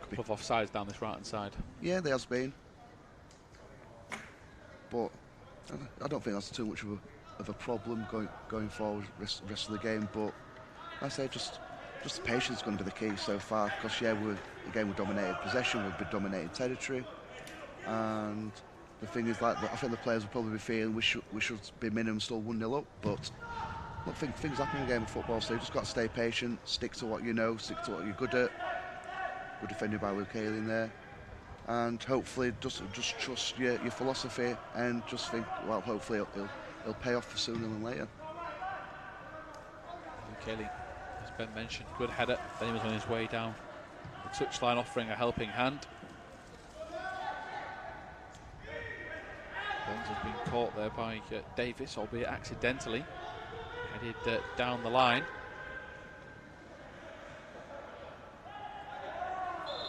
A couple of offsides down this right-hand side. Yeah, there has been. But I don't think that's too much of a problem going forward rest of the game. But like I say, just the patience is going to be the key so far. Because yeah, we dominated possession, we've been dominating territory, and the thing is, like, I think the players will probably be feeling we should be minimum still 1-0 up, but. Look, things happen in a game of football, so you've just got to stay patient, stick to what you know, stick to what you're good at. Good defended by Luke Haley there. And hopefully just trust your philosophy and just think, well, hopefully it'll pay off sooner than later. Luke Haley, as Ben mentioned, good header. Then he was on his way down the touchline, offering a helping hand. Bonds has been caught there by Davis, albeit accidentally. Headed down the line.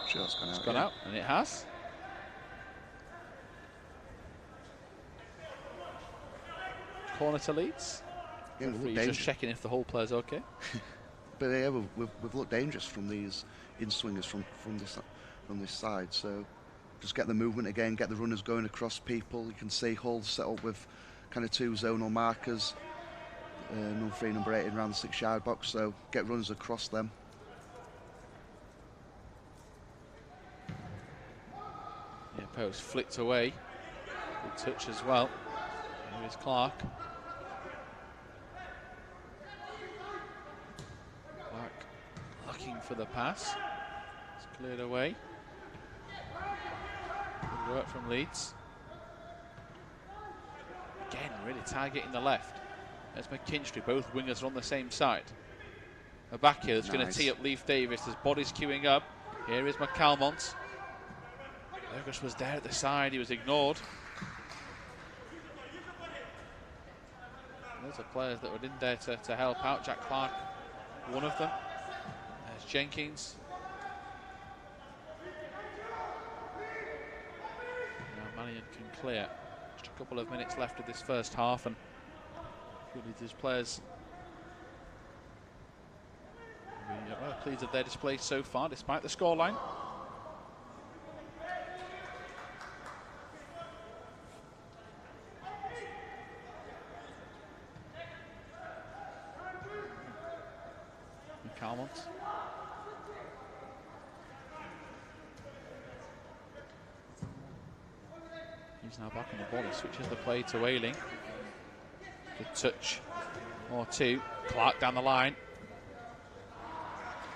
Sure, it's gone out, and it has. Corner to Leeds. Yeah, just checking if the whole player's okay. But yeah, we've looked dangerous from these in-swingers from this side. So just get the movement again, get the runners going across people. You can see Hull set up with kind of 2 zonal markers. Number 3, number 8 around the 6-yard box, so get runners across them. Yeah, post flicked away. Good touch as well. Here's Clark. Clark looking for the pass. It's cleared away. Good work from Leeds. Again, really targeting the left. There's McKinstry, both wingers are on the same side. A back here that's going to tee up Leif Davis. His body's queuing up. Here is McCalmont. Fergus was there at the side, he was ignored. Those are players that were in there to help out. Jack Clark, one of them. There's Jenkins. Now Mannion can clear. Just a couple of minutes left of this first half, and Leeds players well pleased with their display so far, despite the scoreline. Calmont. He's now back on the ball. He switches the play to Ayling. Good touch or two. Clark down the line.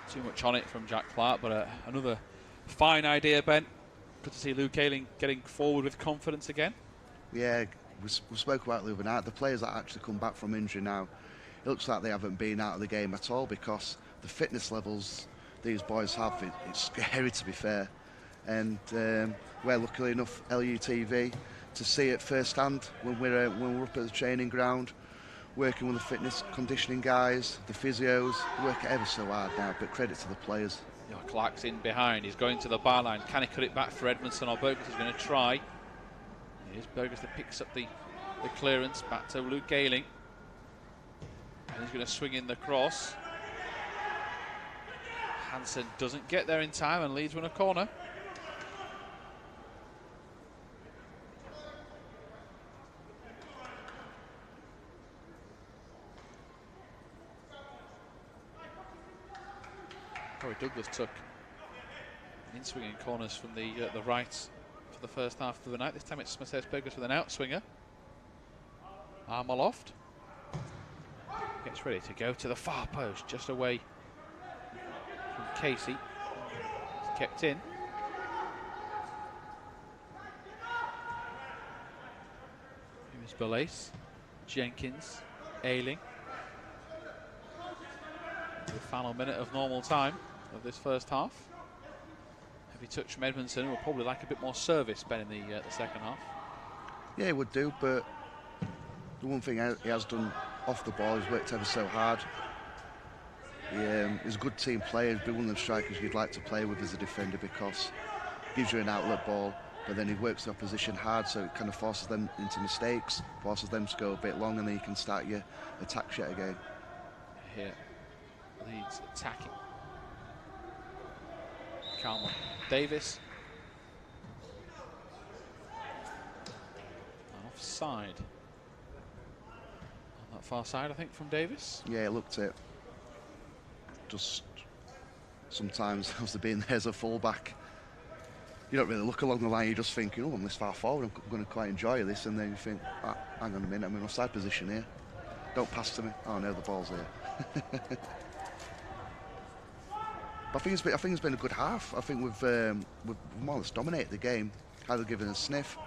Too much on it from Jack Clark, but another fine idea, Ben. Good to see Luke Ayling getting forward with confidence again. Yeah, we spoke about the other night. The players that actually come back from injury now, it looks like they haven't been out of the game at all, because the fitness levels these boys have, it's scary, to be fair. And we're luckily enough, LUTV, to see it firsthand when we're up at the training ground, working with the fitness conditioning guys, the physios. They work ever so hard now, but credit to the players. Yeah, Clark's in behind. He's going to the byline. Can he cut it back for Edmondson, or Burgess is going to try? Here's Burgess that picks up the clearance back to Luke Ayling. And he's going to swing in the cross. Hansen doesn't get there in time, and Leeds win a corner. Corey Douglas took in swinging corners from the right for the first half of the night. This time it's Mercedes Burgess with an outswinger. Arm aloft. Gets ready to go to the far post, just away from Casey. It's kept in. Here's Belace, Jenkins, Ayling. The final minute of normal time of this first half. Heavy touch from Edmondson. Will probably like a bit more service, Ben, in the second half. Yeah, he would do, but the one thing he has done off the ball, he's worked ever so hard. He's a good team player. He'd be one of the strikers you'd like to play with as a defender, because he gives you an outlet ball, but then he works the opposition hard, so it kind of forces them into mistakes, forces them to go a bit long, and then you can start your attack shot again. Here, Leeds attacking. Calmon, Davis. And offside. On that far side, I think, from Davis. Yeah, it looked it. Just sometimes, after being there as a fullback, you don't really look along the line. You just think, oh, I'm this far forward, I'm going to quite enjoy this, and then you think, hang on a minute, I'm in offside position here. Don't pass to me. Oh no, the ball's here. But I think it's been a good half. I think we've more or less dominated the game. Either given a sniff.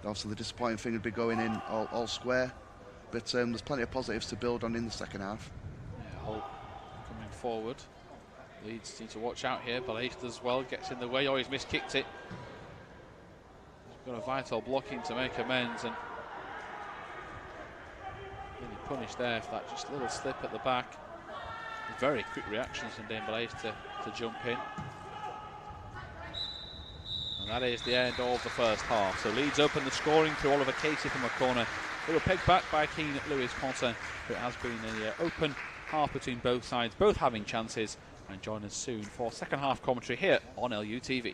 Also, the disappointing thing would be going in all square. But there's plenty of positives to build on in the second half. Yeah, Holt coming forward. Leeds need to watch out here. Belace as well gets in the way. Oh, he's miskicked it. He's got a vital blocking to make amends, and really punished there for that just little slip at the back. Very quick reactions from Dane Belace to jump in. And that is the end of the first half. So Leeds open the scoring through Oliver Casey from a corner. They were pegged back by Keane Lewis Potter. It has been an open half between both sides, both having chances. And join us soon for second half commentary here on LUTV.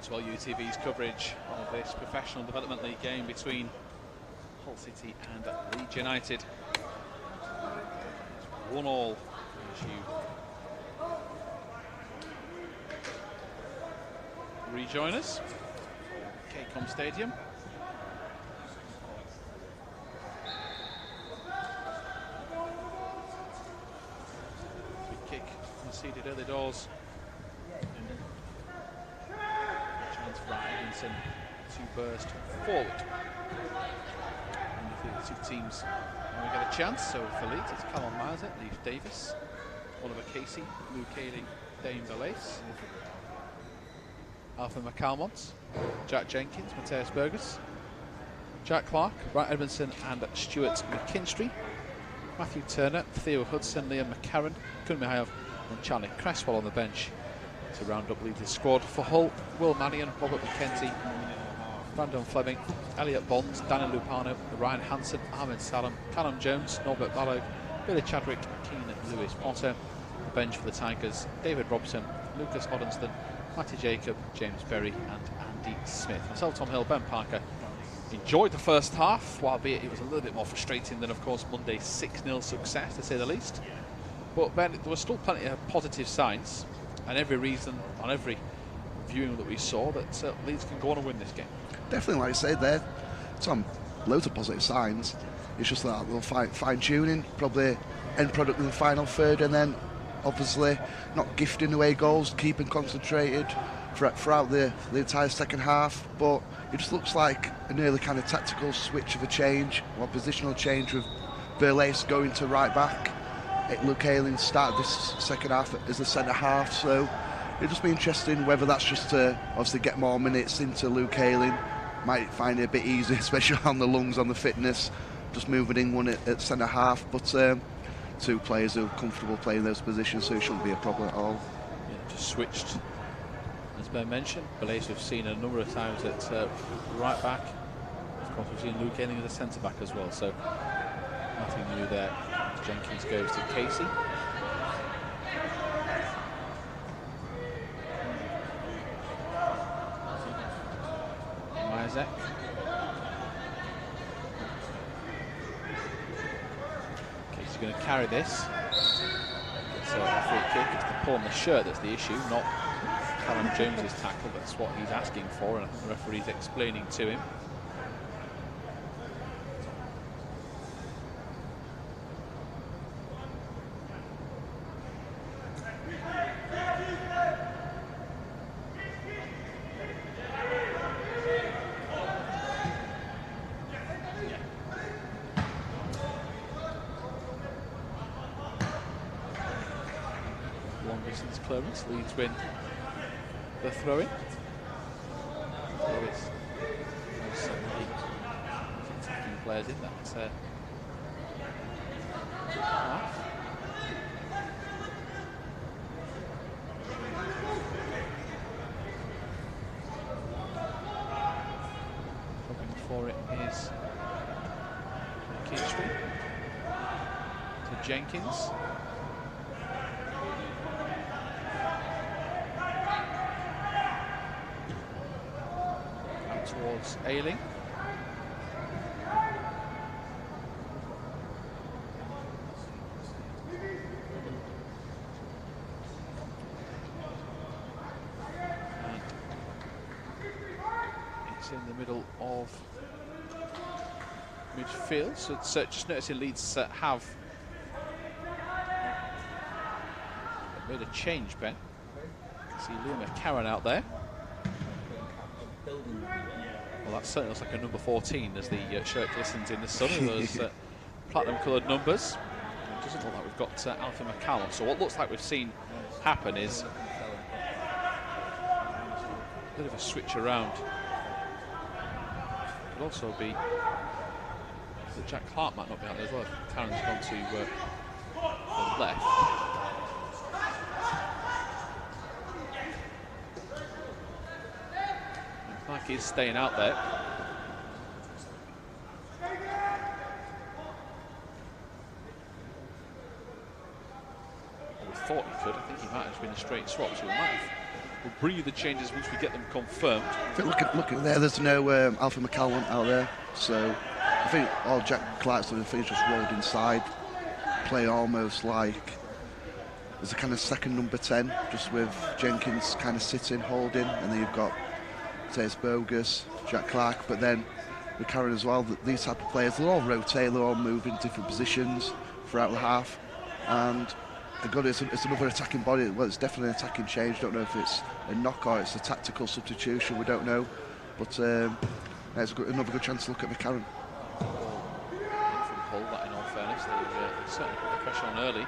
to LUTV's coverage of this Professional Development League game between Hull City and Leeds United. 1-all as you rejoin us. KCOM Stadium. Big kick conceded early doors. Chance for Edmondson to burst forward. And I think the two teams will get a chance. So for Leeds, it's Callum Myers, Leif Davis, Oliver Casey, Luke Ayling, Dane Belace, Alfred McCalmont, Jack Jenkins, Matthias Burgess, Jack Clark, Brian Edmondson and Stuart McKinstry, Matthew Turner, Theo Hudson, Liam McCarran, Kun Mihailov and Charlie Cresswell on the bench to round up Leeds' squad. For Hull, Will Mannion, Robert McKenzie, Brandon Fleming, Elliot Bonds, Danny Lupano, Ryan Hansen, Ahmed Salem, Callum Jones, Norbert Balog, Billy Chadwick, Keane Lewis Potter. The bench for the Tigers, David Robson, Lucas Oddenston, Matty Jacob, James Berry and Andy Smith. Myself, Tom Hill, Ben Parker enjoyed the first half, albeit it was a little bit more frustrating than, of course, Monday's 6-0 success, to say the least. But Ben, there were still plenty of positive signs and every reason on every viewing that we saw that Leeds can go on and win this game. Definitely, like I said there, Tom, loads of positive signs. It's just that little fine-tuning, probably end product in the final third, and then obviously not gifting away goals, keeping concentrated throughout the entire second half. But it just looks like an early kind of tactical switch of a change, or positional change, with Berlace going to right back. Luke Ayling started this second half as the centre half, so it'll just be interesting whether that's just to obviously get more minutes into Luke Ayling. Might find it a bit easy, especially on the lungs, on the fitness, just moving in one at centre half. But two players who are comfortable playing those positions, so it shouldn't be a problem at all. Yeah, just switched, as Ben mentioned. Belace we've seen a number of times at right back. Of course, we've seen Luke Ayling as a centre back as well, so nothing new there. Jenkins goes to Casey. Myzek. Casey's going to carry this. It's a free kick. It's the pull on the shirt that's the issue, not Callum Jones's tackle. That's what he's asking for, and I think the referee's explaining to him. Distance clearance, Leeds win the throw-in. There's so many attacking players in that half. Looking for it is McKinstry to Jenkins. Towards Ayling. And it's in the middle of midfield, so it's just noticing Leeds have made a change, Ben. See Liam McCarran out there. Well, that certainly looks like a number 14 as the shirt glistens in the sun with those platinum coloured numbers. It doesn't look like we've got Alfie McCallum. So what looks like we've seen happen is a bit of a switch around. Could also be that Jack Clark might not be out there as well. Karen's gone to the left. Like he's staying out there. Well, we thought he could. I think he might have been a straight swap, so we might have We'll bring you the changes once we get them confirmed. I think looking there, there's no Alfie McCallum out there, so I think all Jack Clark's done, I think he's just rolled inside, play almost like there's a kind of second number 10, just with Jenkins kind of sitting, holding, and then you've got, say it's Bogus, Jack Clark, but then with Karen as well, these type of players, they'll all rotate, they'll all move in different positions throughout the half, and it's another attacking body. Well, it's definitely an attacking change. Don't know if it's a knock or it's a tactical substitution. We don't know, but it's another good chance to look at McCarran. From Hull, that in all fairness, they certainly put the pressure on early.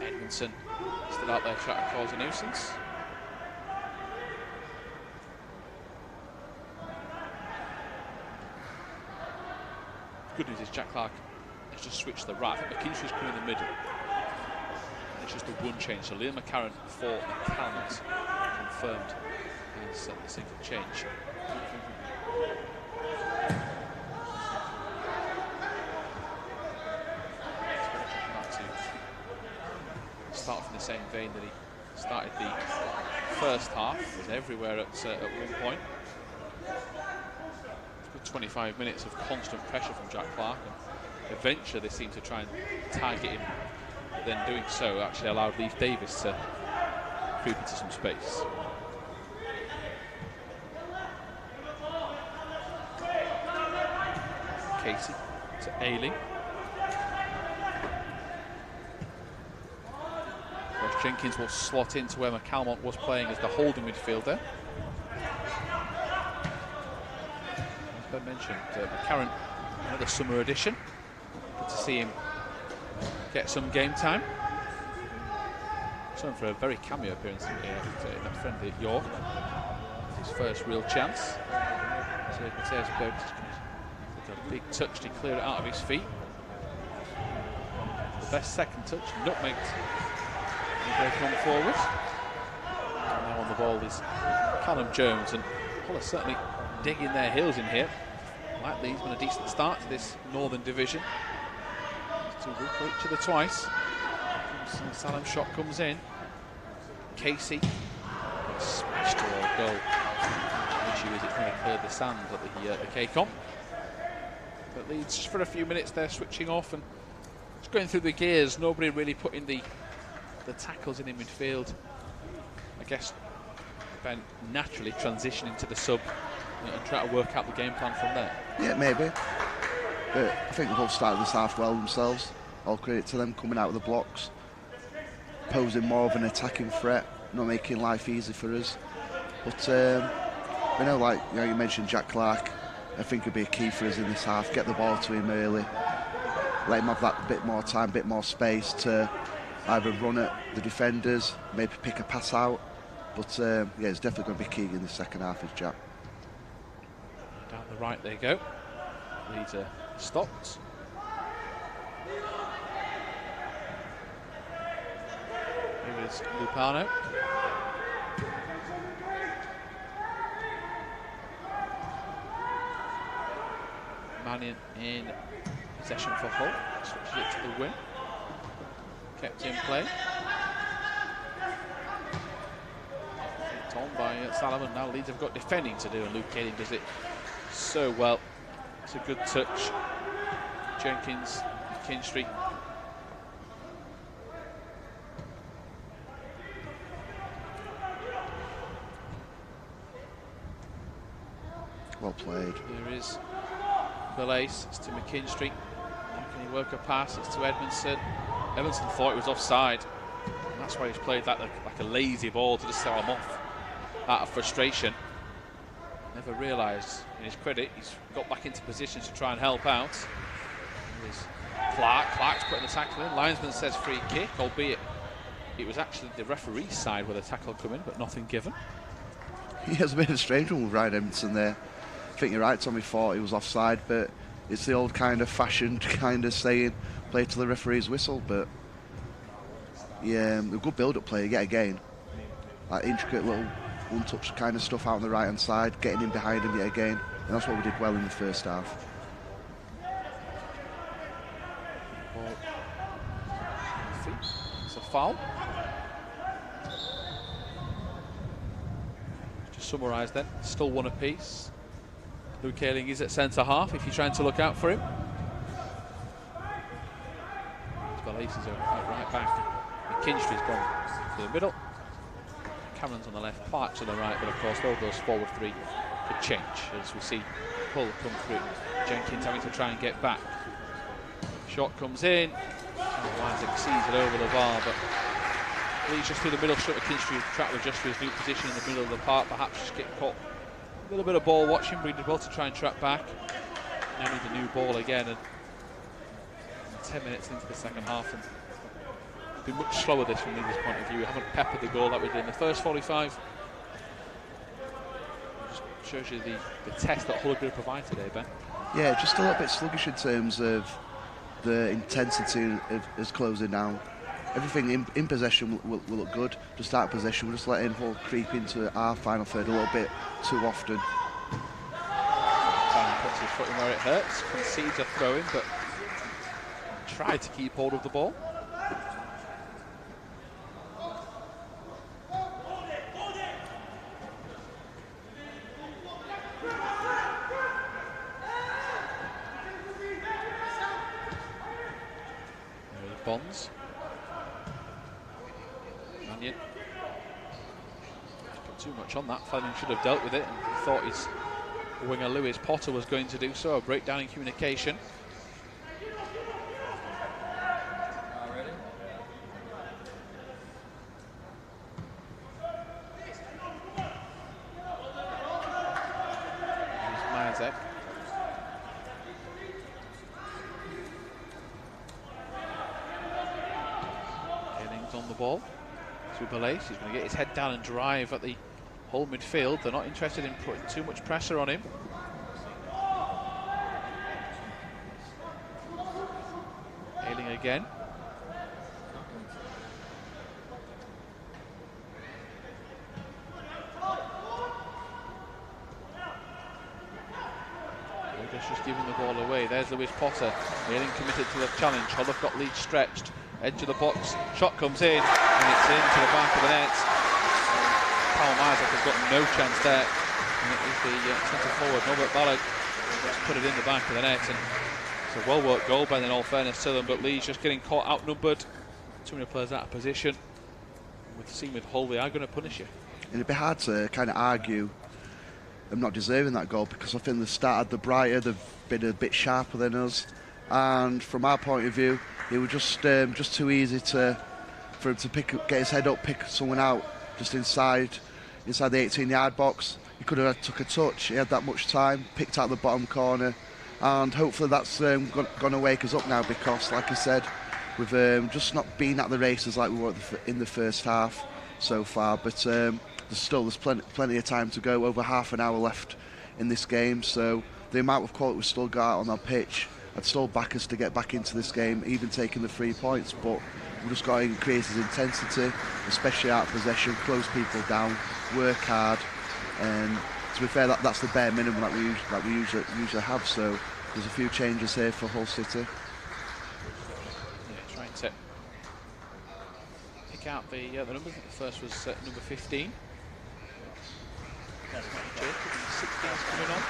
Edmondson still out there trying to cause a nuisance. Good news is Jack Clark has just switched to the right. I think McKinstry's coming in the middle. It's just the one change. So Liam McCarran for McCallum confirmed is the single change. Start from the same vein that he started the first half. He was everywhere at one point. It's good 25 minutes of constant pressure from Jack Clark, and eventually they seemed to try and target him. But then doing so actually allowed Leif Davis to creep into some space. Casey to Ailing. Jenkins will slot into where McCalmont was playing as the holding midfielder. As Ben mentioned, McCarran, another summer addition. Good to see him get some game time. Time for a very cameo appearance in that friendly at York. His first real chance. So Mateusz a big touch to clear it out of his feet. The best second touch, nutmegged. They come forward. And now on the ball is Callum Jones, and Hull are certainly digging their heels in here. Like Leeds, been a decent start to this Northern Division. These two will play each other twice. Salam's shot comes in. Casey smashed to a goal. The issue is it kind of cleared the sand at the KCOM. But Leeds, just for a few minutes, they're switching off and just going through the gears. Nobody really putting the tackles in midfield. I guess Ben naturally transitioning to the sub and try to work out the game plan from there. Yeah, maybe. But I think the whole started this half well themselves. All credit to them coming out of the blocks, posing more of an attacking threat, not making life easy for us. But I know, like you mentioned, Jack Clark. I think it'd be a key for us in this half. Get the ball to him early, let him have that bit more time, bit more space to either run at the defenders, maybe pick a pass out. But yeah, it's definitely going to be key in the second half, is Jack. Down the right they go. Leeds are stopped. Here is Lupano. Mannion in possession for Hull. Switches it to the wing. Kept in play. Picked on by Salomon. Now Leeds have got defending to do, and Luke Kaling does it so well. It's a good touch. Jenkins, Kinstry. Well played. There is Belace. It's to McKinstry. How can he work a pass? It's to Edmondson. Edmondson thought it was offside. And that's why he's played like a lazy ball to just sell him off out of frustration. Never realised, in his credit, he's got back into position to try and help out. There's Clark. Clark's putting the tackle in. Linesman says free kick, albeit it was actually the referee's side where the tackle come in, but nothing given. He has a bit of a strange one with Ryan Edmondson there. I think you're right, Tommy thought he was offside, but it's the old kind of fashioned kind of saying, play to the referee's whistle. But yeah, a good build-up play yet again. Like intricate little one-touch kind of stuff out on the right-hand side, getting in behind him yet again. And that's what we did well in the first half. It's a foul. To summarise then, still one apiece. Luke Ayling is at centre half if you're trying to look out for him. Spalace is at right back. McKinstry's gone to the middle. Cameron's on the left, Park's on the right, but of course all those forward three could change as we see Hull come through. Jenkins having to try and get back. Shot comes in. Wise exceeds it over the bar, but Leeds just through the middle. McKinstry trapped with just to his new position in the middle of the park, perhaps just get caught. A little bit of ball watching, but he did well to try and trap back. Now need a new ball again, and 10 minutes into the second half, and it's been much slower this from Leeds' point of view. We haven't peppered the goal like we did in the first 45. It just shows you the test that Hull are going to provide today, Ben. Yeah, just a little bit sluggish in terms of the intensity is closing down. Everything in possession will look good. Just out of possession, we're just letting Hull creep into our final third a little bit too often. Puts his foot in where it hurts, concedes a throw-in, but tried to keep hold of the ball. There are the Bonds. Mannion. Put too much on that. Fleming should have dealt with it and thought his winger Lewis Potter was going to do so. A breakdown in communication. On the ball through Balace. He's going to get his head down and drive at the Hull midfield. They're not interested in putting too much pressure on him. Ayling again. Just giving the ball away. There's Lewis Potter. Ayling committed to the challenge. Hull have got Leeds stretched. Edge of the box, shot comes in, and it's into the back of the net. Powell Isaac has got no chance there, and it is the centre forward, Robert Ballard, just put it in the back of the net, and it's a well-worked goal, Ben, in all fairness to them, but Leeds just getting caught outnumbered. Too many players out of position. With seeing with Hull, they are going to punish you. And it'd be hard to kind of argue them not deserving that goal, because I think they started the brighter, they've been a bit sharper than us, and from our point of view, it was just too easy for him to get his head up, pick someone out just inside the 18-yard box. He could have took a touch. He had that much time, picked out the bottom corner, and hopefully that's going to wake us up now, because, like I said, we've just not been at the races like we were in the first half so far. But there's plenty of time to go. Over half an hour left in this game, so the amount of quality we've still got out on our pitch, I'd still back us to get back into this game, even taking the 3 points, but we've just got to increase his intensity, especially out of possession, close people down, work hard, and to be fair, that's the bare minimum that we usually have. So there's a few changes here for Hull City. Yeah, trying to pick out the numbers. The first was number 15. 16's coming on.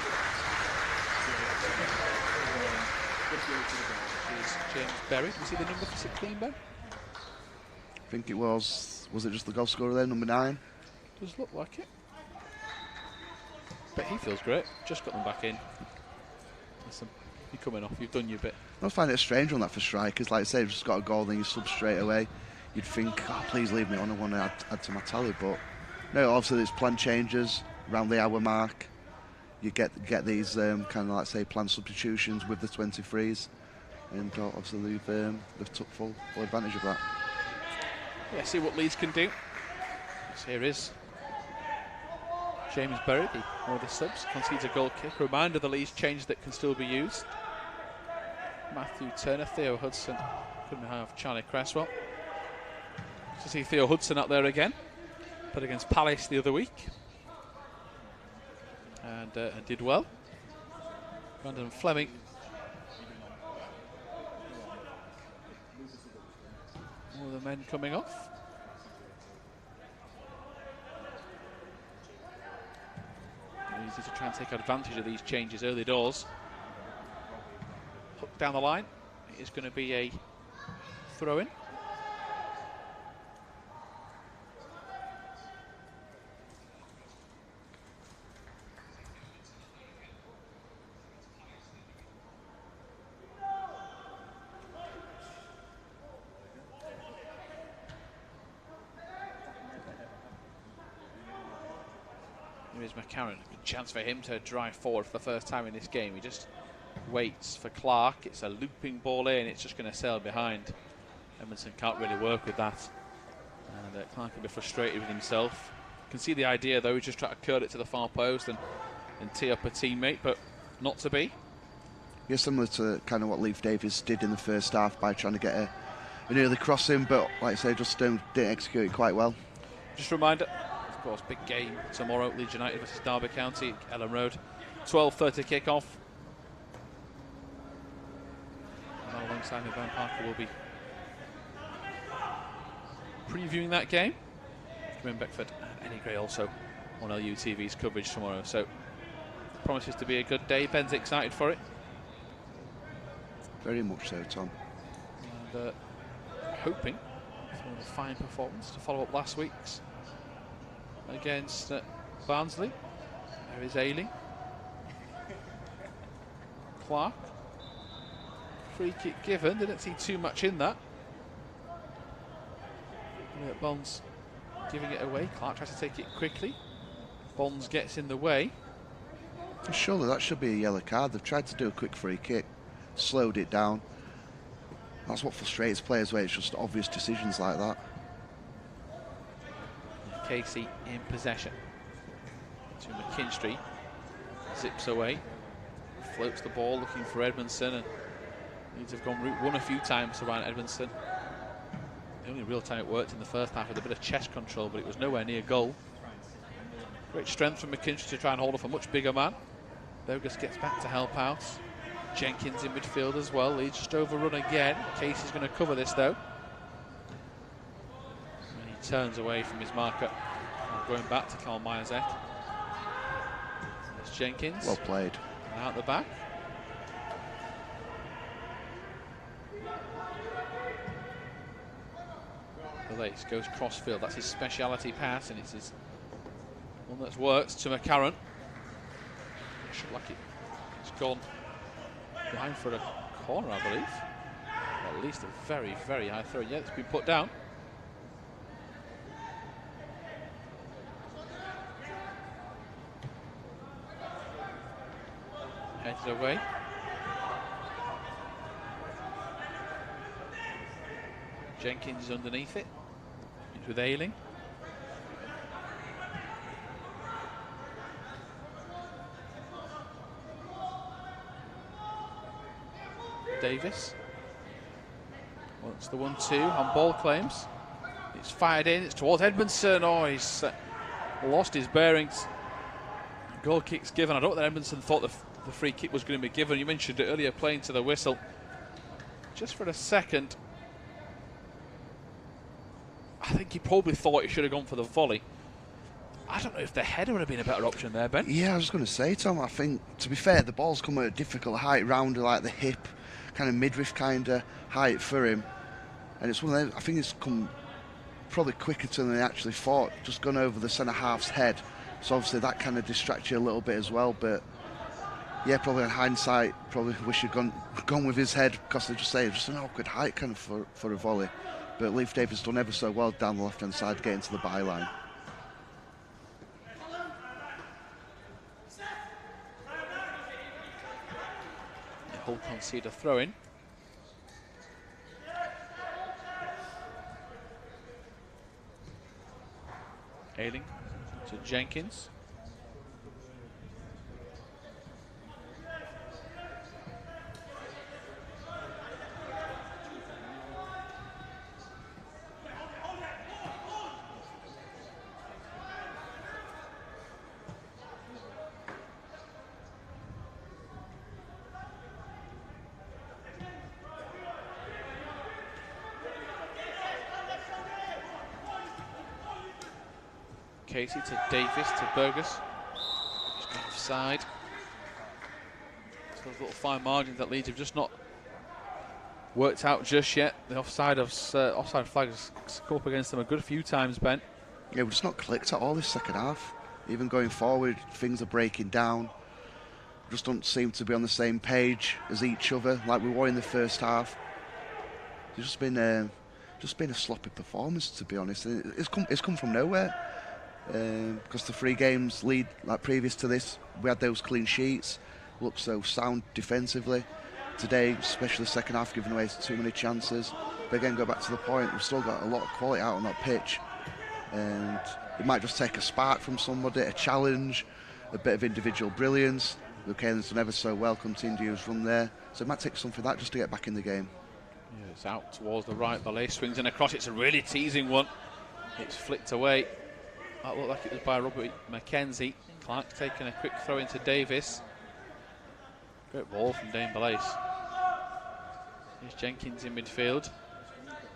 Is James Berry. Do you see the number for 16, Ben? I think it was it just the goal scorer there, number 9? Does look like it. But he feels great. Just got them back in. Listen, you're coming off. You've done your bit. I find it a strange one that for strikers. Like I say, you've just got a goal, then you sub straight away. You'd think, oh, please leave me on. I want to add to my tally. But no, obviously there's planned changes around the hour mark. You get these kind of like say planned substitutions with the 23s, and obviously they've took full advantage of that. Yeah, see what Leeds can do. So here is James Berry, one of the subs, concedes a goal kick. Reminder, the Leeds change that can still be used. Matthew Turner, Theo Hudson, couldn't have Charlie Cresswell. To see Theo Hudson out there again, played against Palace the other week, and did well. Brandon Fleming. All the men coming off. opportunity to try and take advantage of these changes early doors. Hook down the line. It is going to be a throw-in. Here is McCarron. Good chance for him to drive forward for the first time in this game. He just waits for Clark. It's a looping ball in. It's just going to sail behind. Edmondson can't really work with that. And Clark can be frustrated with himself. Can see the idea though. He's just trying to curl it to the far post and tee up a teammate, but not to be. Yeah, similar to kind of what Leif Davis did in the first half by trying to get an early crossing, but like I say, just didn't execute it quite well. Just a reminder, of course, big game tomorrow, Leeds United versus Derby County, Ellen Road, 12:30 kick-off. And alongside me, Ben Parker will be previewing that game. Corinne Beckford and Eddie Gray also on LUTV's coverage tomorrow. So it promises to be a good day. Ben's excited for it. Very much so, Tom. And hoping for a fine performance to follow up last week's against Barnsley. There is Ailing. Clark. Free kick given. Didn't see too much in that. Bonds giving it away. Clark tries to take it quickly. Bonds gets in the way. Surely that should be a yellow card. They've tried to do a quick free kick, slowed it down. That's what frustrates players, where it's just obvious decisions like that. Casey in possession. To McKinstry. Zips away. Floats the ball looking for Edmondson, and Leeds have gone route one a few times around Edmondson. The only real time it worked in the first half with a bit of chest control, but it was nowhere near goal. Great strength from McKinstry to try and hold off a much bigger man. Bogus gets back to help out. Jenkins in midfield as well. Leeds just overrun again. Casey's going to cover this though. And he turns away from his marker. Going back to Carl Myers. There's Jenkins. Well played. Out the back. Lace goes crossfield. That's his speciality pass, and it's his one that's worked to McCarron. Should like it's gone behind for a corner, I believe. Or at least a very, very high throw. Yeah, it's been put down. Headed away. Jenkins is underneath it. It's with Ailing. Davis. Wants the 1-2 on ball claims. It's fired in. It's towards Edmondson. Oh, he's lost his bearings. Goal kick's given. I don't think Edmondson thought the free kick was going to be given. You mentioned it earlier, playing to the whistle. Just for a second, I think he probably thought he should have gone for the volley. I don't know if the header would have been a better option there, Ben. Yeah, I was going to say, Tom, I think, to be fair, the ball's come at a difficult height round like the hip, kind of midriff kind of height for him. And it's one of them, I think it's come probably quicker than they actually thought, just gone over the centre-half's head. So obviously that kind of distracts you a little bit as well, but yeah, probably in hindsight, probably wish he'd gone with his head, because they just say it's just an awkward height kind of for a volley. But Leif Davis done ever so well down the left-hand side, getting to the byline. Hull concede a throw-in. Ailing to Jenkins. Casey to Davis to Burgess. He's got offside. So those little fine margins that Leeds have just not worked out just yet. The offside flag has come up against them a good few times, Ben. Yeah, we've just not clicked at all this second half. Even going forward, things are breaking down. Just don't seem to be on the same page as each other like we were in the first half. It's just been a sloppy performance, to be honest. And it's come from nowhere. Because the 3 games lead, like previous to this, we had those clean sheets, looked so sound defensively. Today, especially the second half, giving away too many chances. But again, go back to the point, we've still got a lot of quality out on that pitch. And it might just take a spark from somebody, a challenge, a bit of individual brilliance. Luke Hayden's done ever so well, continues run there. So it might take something like that just to get back in the game. Yeah, it's out towards the right. Ballet swings in across. It's a really teasing one. It's flicked away. That looked like it was by Robert McKenzie. Clark taking a quick throw into Davis. Great ball from Dane Balais. Here's Jenkins in midfield.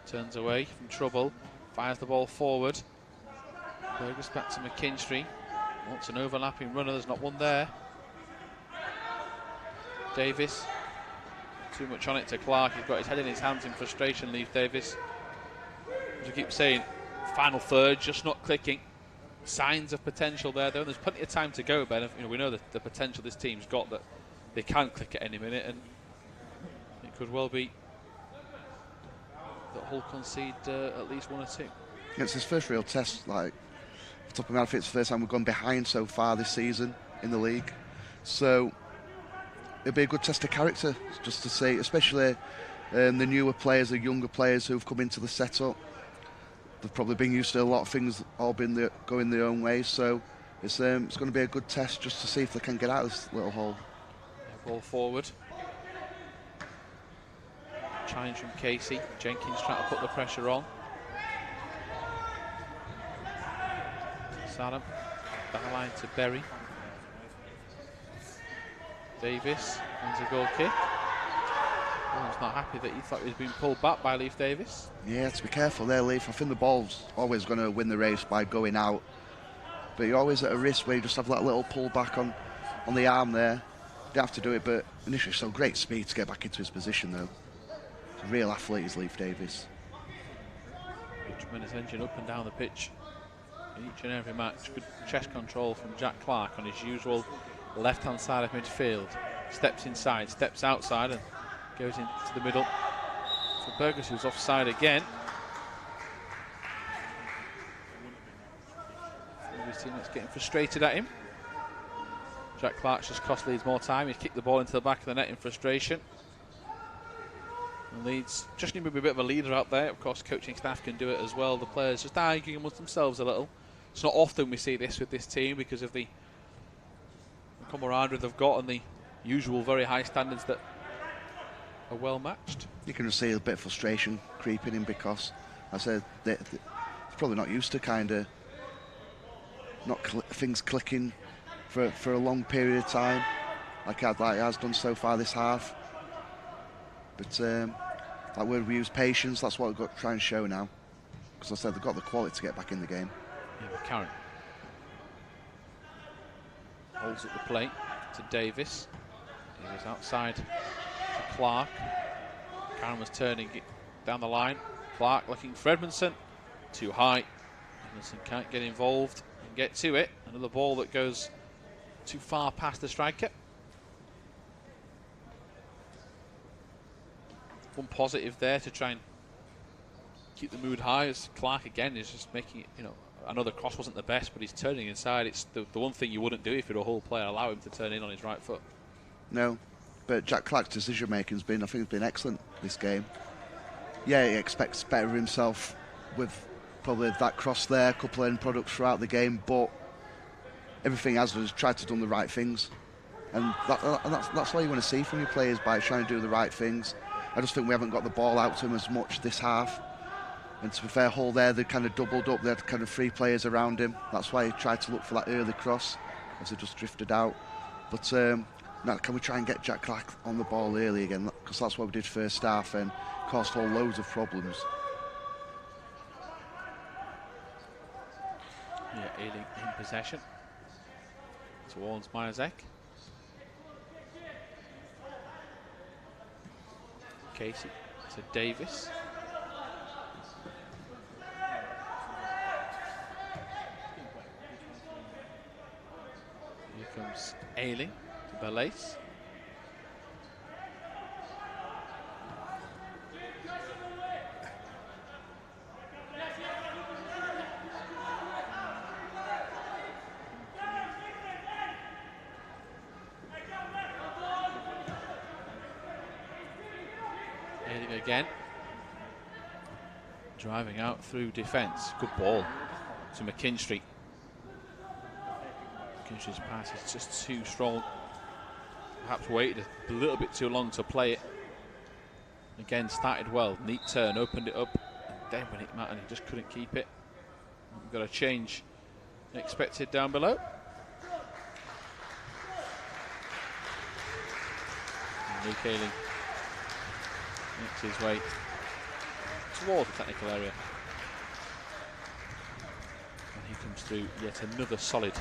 Turns away from trouble. Fires the ball forward. Burgess back to McKinstry. Wants an overlapping runner. There's not one there. Davis. Too much on it to Clark. He's got his head in his hands in frustration, Leif Davis. As I keep saying, final third, just not clicking. Signs of potential there, though. There's plenty of time to go, Ben. You know, we know the potential this team's got, that they can click at any minute, and it could well be that Hull concede at least 1 or 2. It's his first real test. Like, off the top of my head, I think it's the first time we've gone behind so far this season in the league. So it'll be a good test of character, just to see, especially the newer players, the younger players who've come into the setup. They've probably been used to a lot of things, all been going their own way. So it's going to be a good test just to see if they can get out of this little hole. Ball forward. Challenge from Casey. Jenkins trying to put the pressure on. Saddam. Back line to Berry. Davis wins a goal kick. He's not happy that he thought he was being pulled back by Leif Davis. Yeah, to be careful there, Leif. I think the ball's always going to win the race by going out. But you're always at a risk where you just have that little pull back on the arm there. You don't have to do it, but initially so great speed to get back into his position, though. He's a real athlete is Leif Davis. Tremendous engine up and down the pitch in each and every match. Good chest control from Jack Clark on his usual left-hand side of midfield. Steps inside, steps outside, and goes into the middle for Burgess, who's offside again. His teammates getting frustrated at him. Jack Clark's just cost Leeds more time. He's kicked the ball into the back of the net in frustration. And Leeds just need to be a bit of a leader out there. Of course, coaching staff can do it as well. The players just arguing amongst themselves a little. It's not often we see this with this team because of the camaraderie they've got and the usual very high standards that are well matched. You can just see a bit of frustration creeping in because, I said, they're probably not used to kind of things clicking for a long period of time, like it has done so far this half. But that word we use, patience, that's what we've got to try and show now. Because I said they've got the quality to get back in the game. Yeah, but Karen holds at the plate to Davis. He was outside to Clark. Karen was turning it down the line. Clark looking for Edmondson. Too high. Edmondson can't get involved and get to it. Another ball that goes too far past the striker. One positive there to try and keep the mood high as Clark again is just making it, you know, I know the cross wasn't the best, but he's turning inside. It's the one thing you wouldn't do if you're a Hull player, allow him to turn in on his right foot. No, but Jack Clark's decision making has been, I think, been excellent this game. Yeah, he expects better of himself with probably that cross there, a couple of end products throughout the game, but everything has tried to do the right things, and that's what you want to see from your players, by trying to do the right things. I just think we haven't got the ball out to him as much this half. And to be fair, Hull there, they kind of doubled up. They had kind of 3 players around him. That's why he tried to look for that early cross as he just drifted out. But now, can we try and get Jack Clark on the ball early again? Because that's what we did first half and caused Hull loads of problems. Yeah, Ealing in possession. towards Majacek. Casey to Davis. Here comes Ailing to Belace. Ailing again. Driving out through defence. Good ball to McKinstry. McKinstry's pass is just too strong. Perhaps waited a little bit too long to play it. Again, started well. Neat turn, opened it up. And then when it mattered, he just couldn't keep it. We've got a change expected down below. And Luke Ailing makes his way towards the technical area. And he comes through yet another solid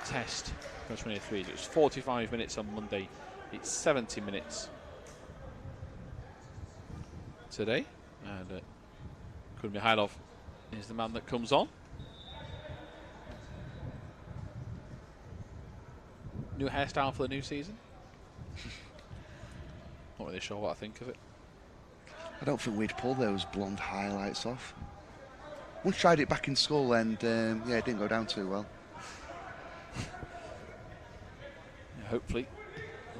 test for U23. It was 45 minutes on Monday. It's 70 minutes today. And Mihailov is the man that comes on. New hairstyle for the new season. Not really sure what I think of it. I don't think we'd pull those blonde highlights off. Once tried it back in school and yeah, it didn't go down too well. Yeah, hopefully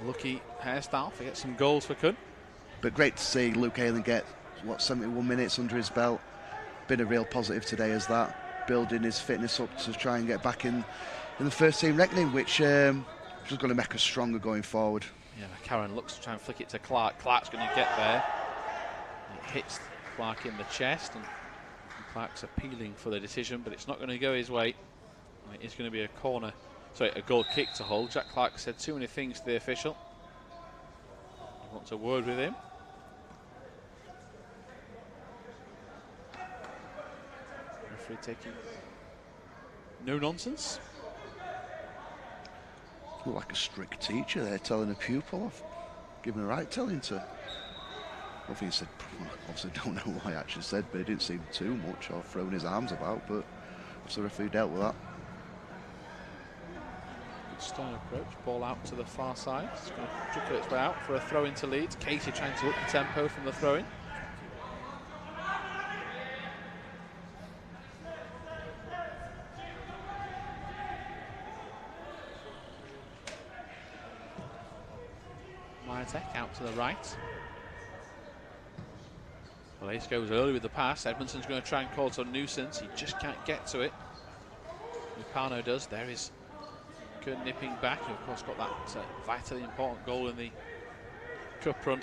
a lucky hairstyle to get some goals for Kun. But great to see Luke Ailing get, 71 minutes under his belt. Been a real positive today as that. Building his fitness up to try and get back in the first team reckoning, which is going to make us stronger going forward. Yeah, Karen looks to try and flick it to Clark. Clark's going to get there. It hits Clark in the chest, and Clark's appealing for the decision, but it's not going to go his way. It is going to be a corner, sorry, a goal kick to Hull. Jack Clark said too many things to the official. He wants a word with him. Referee taking no nonsense. Look like a strict teacher there, telling a pupil off, giving a right telling to. I think he said, obviously don't know what he actually said, but he didn't seem too much or throwing his arms about, but the referee dealt with that. Good stern approach, ball out to the far side. It's going to trickle its way out for a throw into Leeds. Casey trying to up the tempo from the throw in. Majacek out to the right. Well, Ace goes early with the pass. Edmondson's going to try and cause some nuisance. He just can't get to it. Lupano does. There is Kern nipping back. Of course, got that vitally important goal in the cup run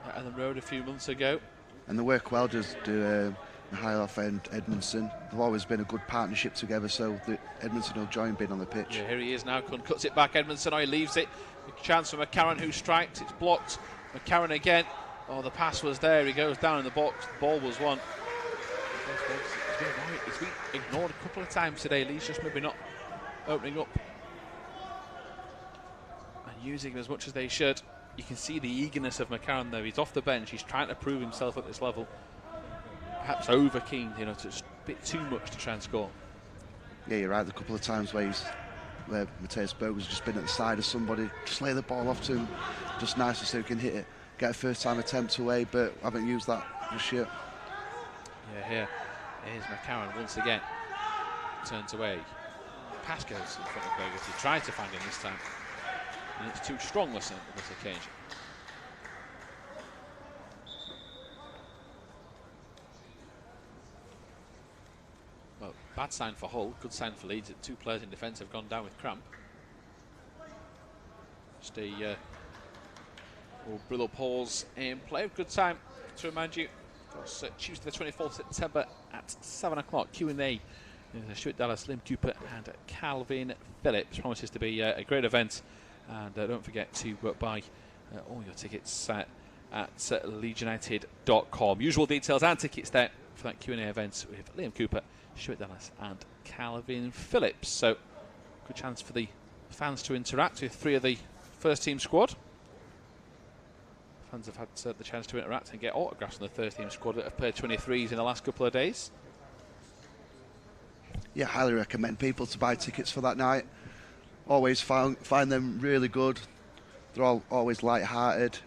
at the road a few months ago. And the work well does do Mihailov and Edmondson. They've always been a good partnership together, so that Edmondson will join being on the pitch. Yeah, here he is now. Kun cuts it back. Edmondson, he leaves it. A chance for McCarron, who strikes. It's blocked. McCarron again. Oh, the pass was there. He goes down in the box. The ball was won. He's been ignored a couple of times today. Leeds just maybe not opening up and using him as much as they should. You can see the eagerness of McCarron though. He's off the bench. He's trying to prove himself at this level. Perhaps over keen, you know, it's a bit too much to try and score. Yeah, you're right. A couple of times where Mateus Bogu's just been at the side of somebody, just lay the ball off to him. Just nice to see who can hit it. Get a first time attempt away, but haven't used that this year. Yeah, here's McCarron once again. Turns away. Pass goes in front of Bogus. He tried to find him this time. And it's too strong on this occasion. Well, bad sign for Hull, good sign for Leeds. Two players in defence have gone down with cramp. Just a little pause in play. Good time to remind you. It's Tuesday the 24th September at 7 o'clock. Q&A with Stuart Dallas, Liam Cooper and Calvin Phillips. Promises to be a great event. And don't forget to buy all your tickets at leedsunited.com. Usual details and tickets there for that Q&A event with Liam Cooper, Stuart Dallas and Calvin Phillips. So good chance for the fans to interact with 3 of the first team squad. Fans have had the chance to interact and get autographs on the first team squad that have played 23s in the last couple of days. Yeah, highly recommend people to buy tickets for that night. Always find them really good. They're always light-hearted,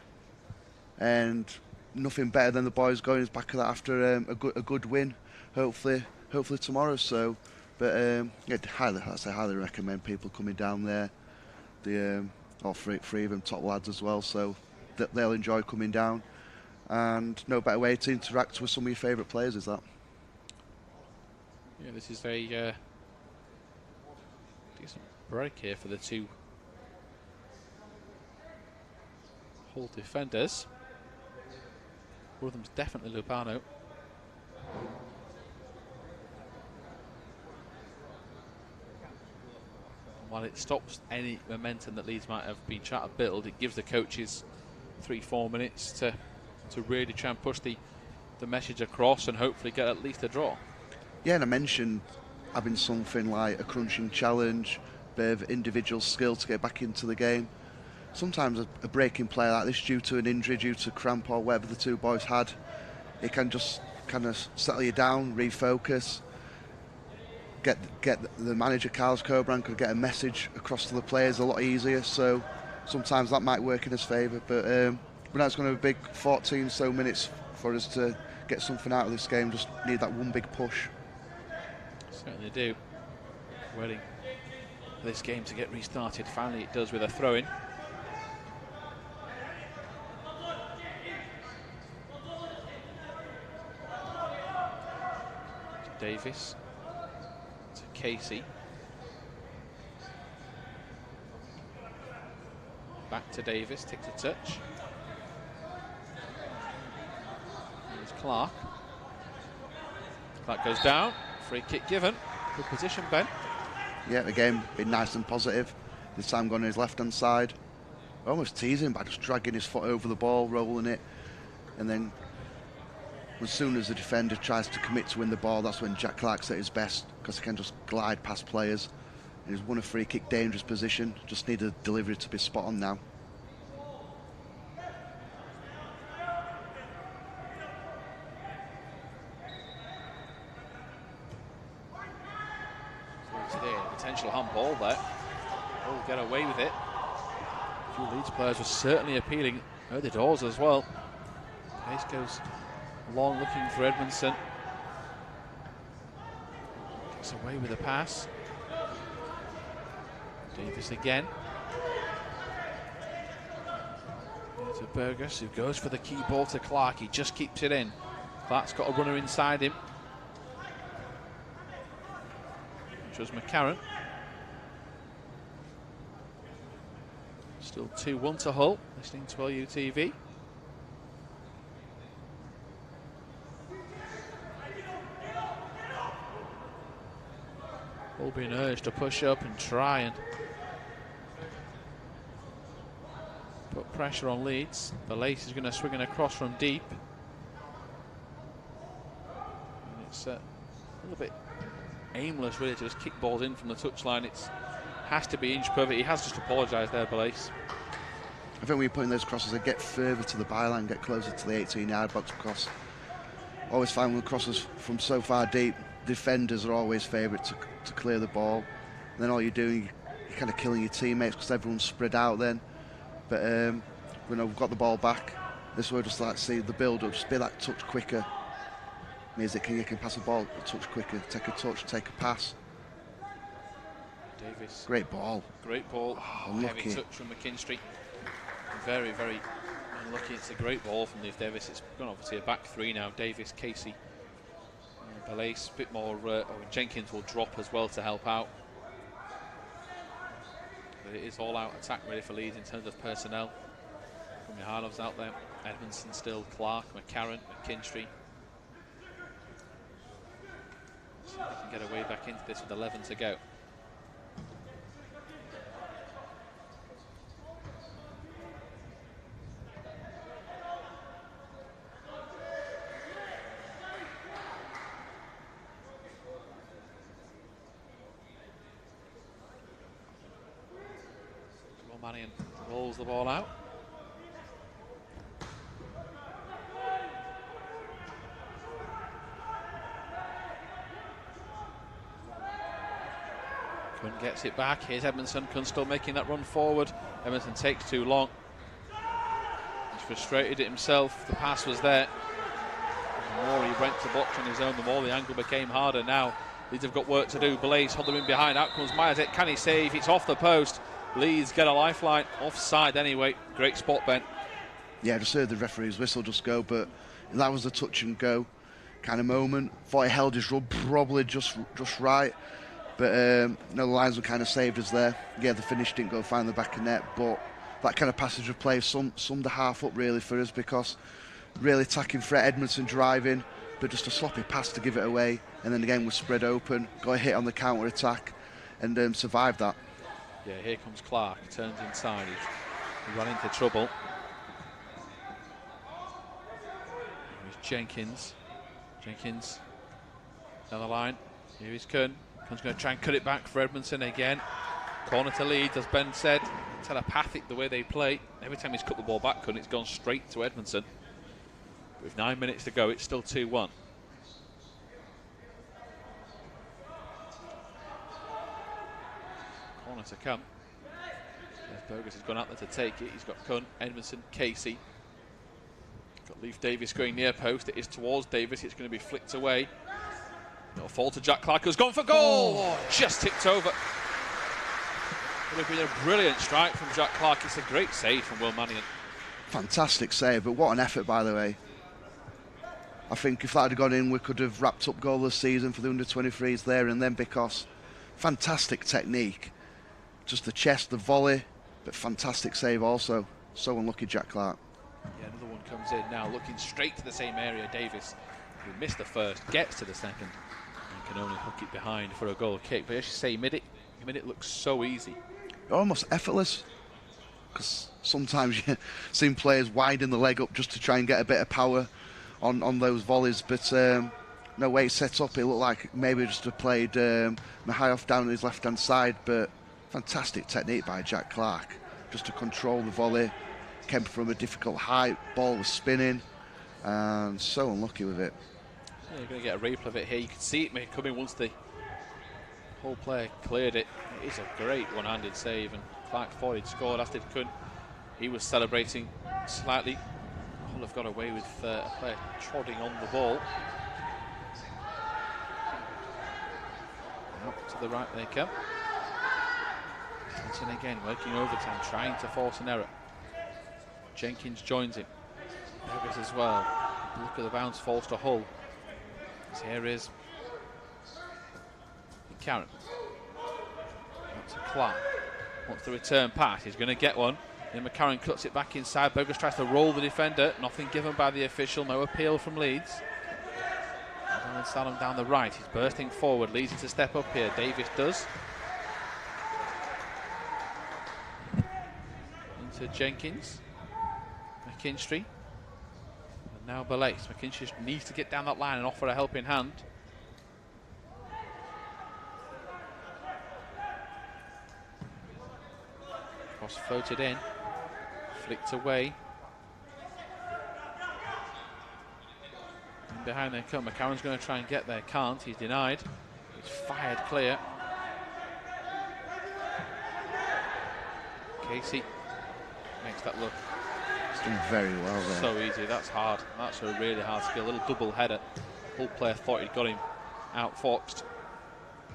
and nothing better than the boys going back of that after a good win. Hopefully tomorrow. So, but yeah, highly recommend people coming down there. All three of them top lads as well, so they'll enjoy coming down. And no better way to interact with some of your favourite players is that. Yeah, this is a decent break here for the 2 Hull defenders. One of them's definitely Lupano. While it stops any momentum that Leeds might have been trying to build, it gives the coaches 3-4 minutes to really try and push the message across and hopefully get at least a draw. Yeah, and I mentioned having something like a crunching challenge, bit of individual skill to get back into the game. Sometimes a breaking play like this, due to an injury, due to cramp or whatever the 2 boys had, it can just kind of settle you down, refocus. Get the manager, Carlos Cobran, could get a message across to the players a lot easier. So sometimes that might work in his favour. But now it's going to be a big 14 so minutes for us to get something out of this game. Just need that one big push. Certainly do. Waiting for this game to get restarted. Finally it does with a throw-in. Davis to Casey. Back to Davis, takes a touch. Here's Clark. Clark goes down, free kick given. Good position, Ben. Yeah, again, been nice and positive. This time gone on his left-hand side. Almost teasing by just dragging his foot over the ball, rolling it, and then as soon as the defender tries to commit to win the ball, that's when Jack Clark's at his best, because he can just glide past players. He's won a free kick, dangerous position. Just need the delivery to be spot on now. Today, potential handball there. Oh, get away with it. A few Leeds players were certainly appealing at the doors as well. Pace goes long, looking for Edmondson. Gets away with the pass. Davis again. To Burgess, who goes for the key ball to Clark. He just keeps it in. Clark's got a runner inside him, which was McCarron. Still 2-1 to Hull, listening to LUTV. All being urged to push up and try and put pressure on Leeds. Belace is going to swing it across from deep. And it's a little bit aimless really to just kick balls in from the touchline. It has to be inch perfect. He has just apologised there, Belace. I think when you're putting those crosses, they get further to the byline, get closer to the 18-yard box cross. Always find when crosses from so far deep, defenders are always favourite to clear the ball. And then all you're doing, you're kind of killing your teammates because everyone's spread out then. But when we've got the ball back, this way just like see the build-up, just be that touch quicker. Means that you can pass the ball a touch quicker, take a touch, take a pass. Davis. Great ball. Great ball. Oh, heavy touch from McKinstry. Very, very unlucky. It's a great ball from Leeds Davis. It's gone obviously a back 3 now. Davis, Casey, Belace, a bit more. Jenkins will drop as well to help out. But it is all-out attack ready for Leeds in terms of personnel. Mihailov's out there. Edmondson still. Clark, McCarron, McKinstry. See if they can get away back into this with 11 to go. Mannion rolls the ball out. Kunn gets it back. Here's Edmondson. Kunn still making that run forward. Edmondson takes too long. He's frustrated it himself. The pass was there. The more he went to box on his own, the more the angle became harder. Now Leeds have got work to do. Blaze hold them in behind. Out comes Myers. Can he save? It's off the post. Leeds get a lifeline. Offside anyway. Great spot, Ben. Yeah, I just heard the referee's whistle just go, but that was a touch and go kind of moment. Thought he held his rub probably just right. But no, the linesman kind of saved us there. Yeah, the finish didn't go find the back of net, but that kind of passage of play summed the half up really for us, because really attacking threat, Edmondson driving, but just a sloppy pass to give it away, and then again we're spread open, got a hit on the counter attack, and survived that. Yeah, here comes Clark. He turns inside. He ran into trouble. Here's Jenkins. Jenkins down the line. Here is Kunn. Kunn's going to try and cut it back for Edmondson again. Corner to Leeds, as Ben said. Telepathic the way they play. Every time he's cut the ball back, Kunn, it's gone straight to Edmondson. With 9 minutes to go, it's still 2-1. Corner to come. Burgess has gone out there to take it. He's got Kunn, Edmondson, Casey. Got Leif Davis going near post. It is towards Davis. It's going to be flicked away. It'll fall to Jack Clark, who's gone for goal. Oh, just tipped over. Would have been a brilliant strike from Jack Clark. It's a great save from Will Mannion. Fantastic save, but what an effort, by the way. I think if that had gone in, we could have wrapped up goal this season for the under-23s there and then, because fantastic technique. Just the chest, the volley, but fantastic save also. So unlucky, Jack Clark. Yeah, another one comes in now, looking straight to the same area. Davis, who missed the first, gets to the second and can only hook it behind for a goal kick. But as you say, mid-it looks so easy. Almost effortless, because sometimes you see players widen the leg up just to try and get a bit of power on those volleys, but no way it's set up. It looked like maybe just have played Mihailov down his left-hand side, but fantastic technique by Jack Clark, just to control the volley. Came from a difficult height, ball was spinning, and so unlucky with it. Yeah, you're going to get a replay of it here. You can see it coming once the whole player cleared it. It is a great one-handed save, and Clark thought he'd scored after Kunn. He was celebrating slightly. Hull have got away with a player trotting on the ball. Up to the right they come. Johnson again working overtime, trying to force an error. Jenkins joins him. Burgess as well. Look at the bounce, falls to Hull. So here is Karen. Up to Clark. Wants the return pass. He's going to get one. Then McCarron cuts it back inside. Burgess tries to roll the defender. Nothing given by the official. No appeal from Leeds. Alan Salem down the right. He's bursting forward. Leeds to step up here. Davis does. Into Jenkins. McKinstry. And now Belace. McKinstry needs to get down that line and offer a helping hand. Cross floated in. Flicked away. And behind they come. McCarron's going to try and get there. Can't. He's denied. He's fired clear. Casey makes that look. He's done very well there. So easy. That's hard. That's a really hard skill. A little double header. Hull player thought he'd got him outfoxed.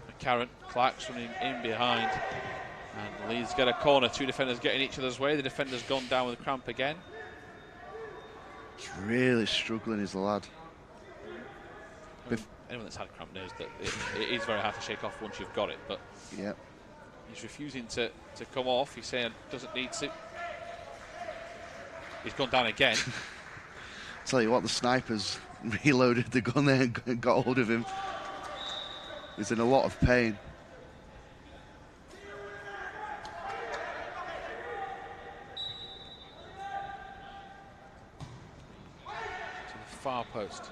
McCarron. Clark's running in behind. And Leeds get a corner. Two defenders getting each other's way. The defender's gone down with a cramp again. He's really struggling, is the lad. Anyone that's had cramp knows that it is very hard to shake off once you've got it. But yep. He's refusing to come off. He's saying doesn't need to. He's gone down again. Tell you what, the snipers reloaded the gun there and got hold of him. He's in a lot of pain. To the far post.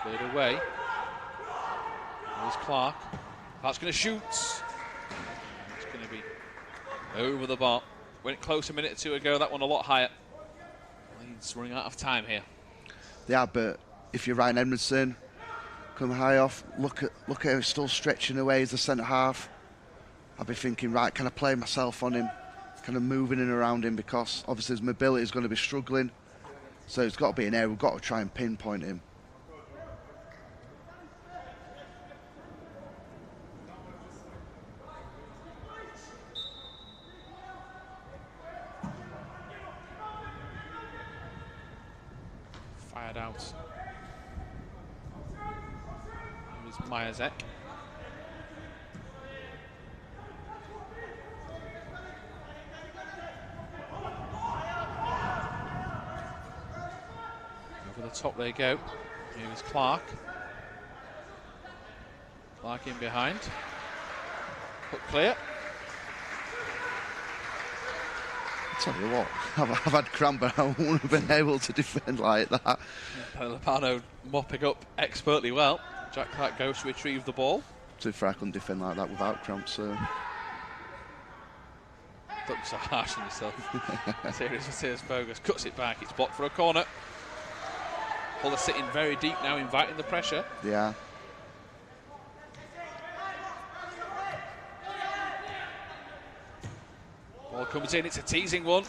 Cleared away. There's Clark. Clark's going to shoot. It's going to be over the bar. went close a minute or two ago. That one a lot higher. Leeds running out of time here. Yeah, but if you're Ryan Edmondson, come high off. Look at how he's still stretching away as the centre half. I'd be thinking, right, can I play myself on him? Kind of moving in around him, because obviously his mobility is going to be struggling. So it's got to be an area we've got to try and pinpoint him. Fired out. Here's Majacek. Over the top they go. Here's Clark. Clark in behind. Hook clear. I tell you what, I've had cramp, but I wouldn't have been able to defend like that. Lopano mopping up expertly well. Jack Clark goes to retrieve the ball. To be fair, I couldn't defend like that without cramp, so... Don't be so harsh on yourself. Serious Bogus cuts it back. It's blocked for a corner. Hull are sitting very deep now, inviting the pressure. Yeah. Ball comes in, it's a teasing one.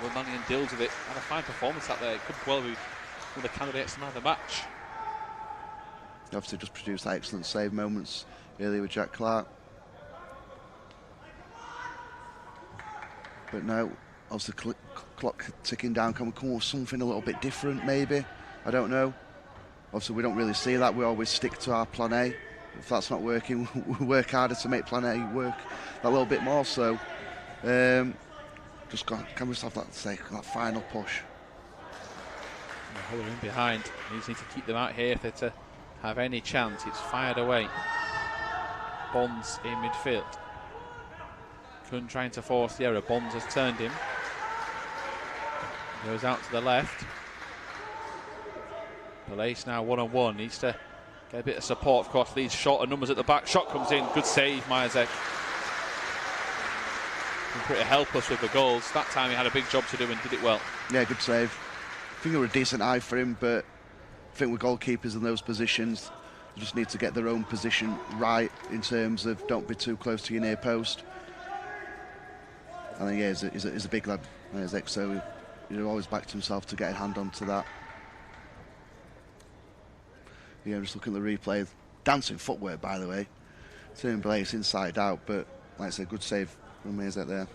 Will Mannion deals with it. Had a fine performance out there. It could well be one of the candidates to man of the match. He obviously just produced excellent save moments earlier with Jack Clark. But now, obviously, clock ticking down. Can we come up with something a little bit different, maybe? I don't know. Obviously, we don't really see that. We always stick to our plan A. If that's not working, we work harder to make plan A work that little bit more. So, can we just have that final push? Hull are in behind. Leeds need to keep them out here if they're to have any chance. It's fired away. Bonds in midfield. Kun trying to force the error. Bonds has turned him. Goes out to the left. Belace now one-on-one. Needs to get a bit of support. Of course, Leeds shorter numbers at the back. Shot comes in. Good save, Majacek. Pretty helpless with the goals. That time he had a big job to do and did it well. Yeah, good save. I think it was a decent eye for him, but I think with goalkeepers in those positions, they just need to get their own position right in terms of don't be too close to your near post. I think, yeah, he's a big lad, Majacek, so he always backed himself to get a hand onto that. Yeah, just looking at the replay. Dancing footwork, by the way. Turning Blaze inside out, but like I said, good save from Majacek there.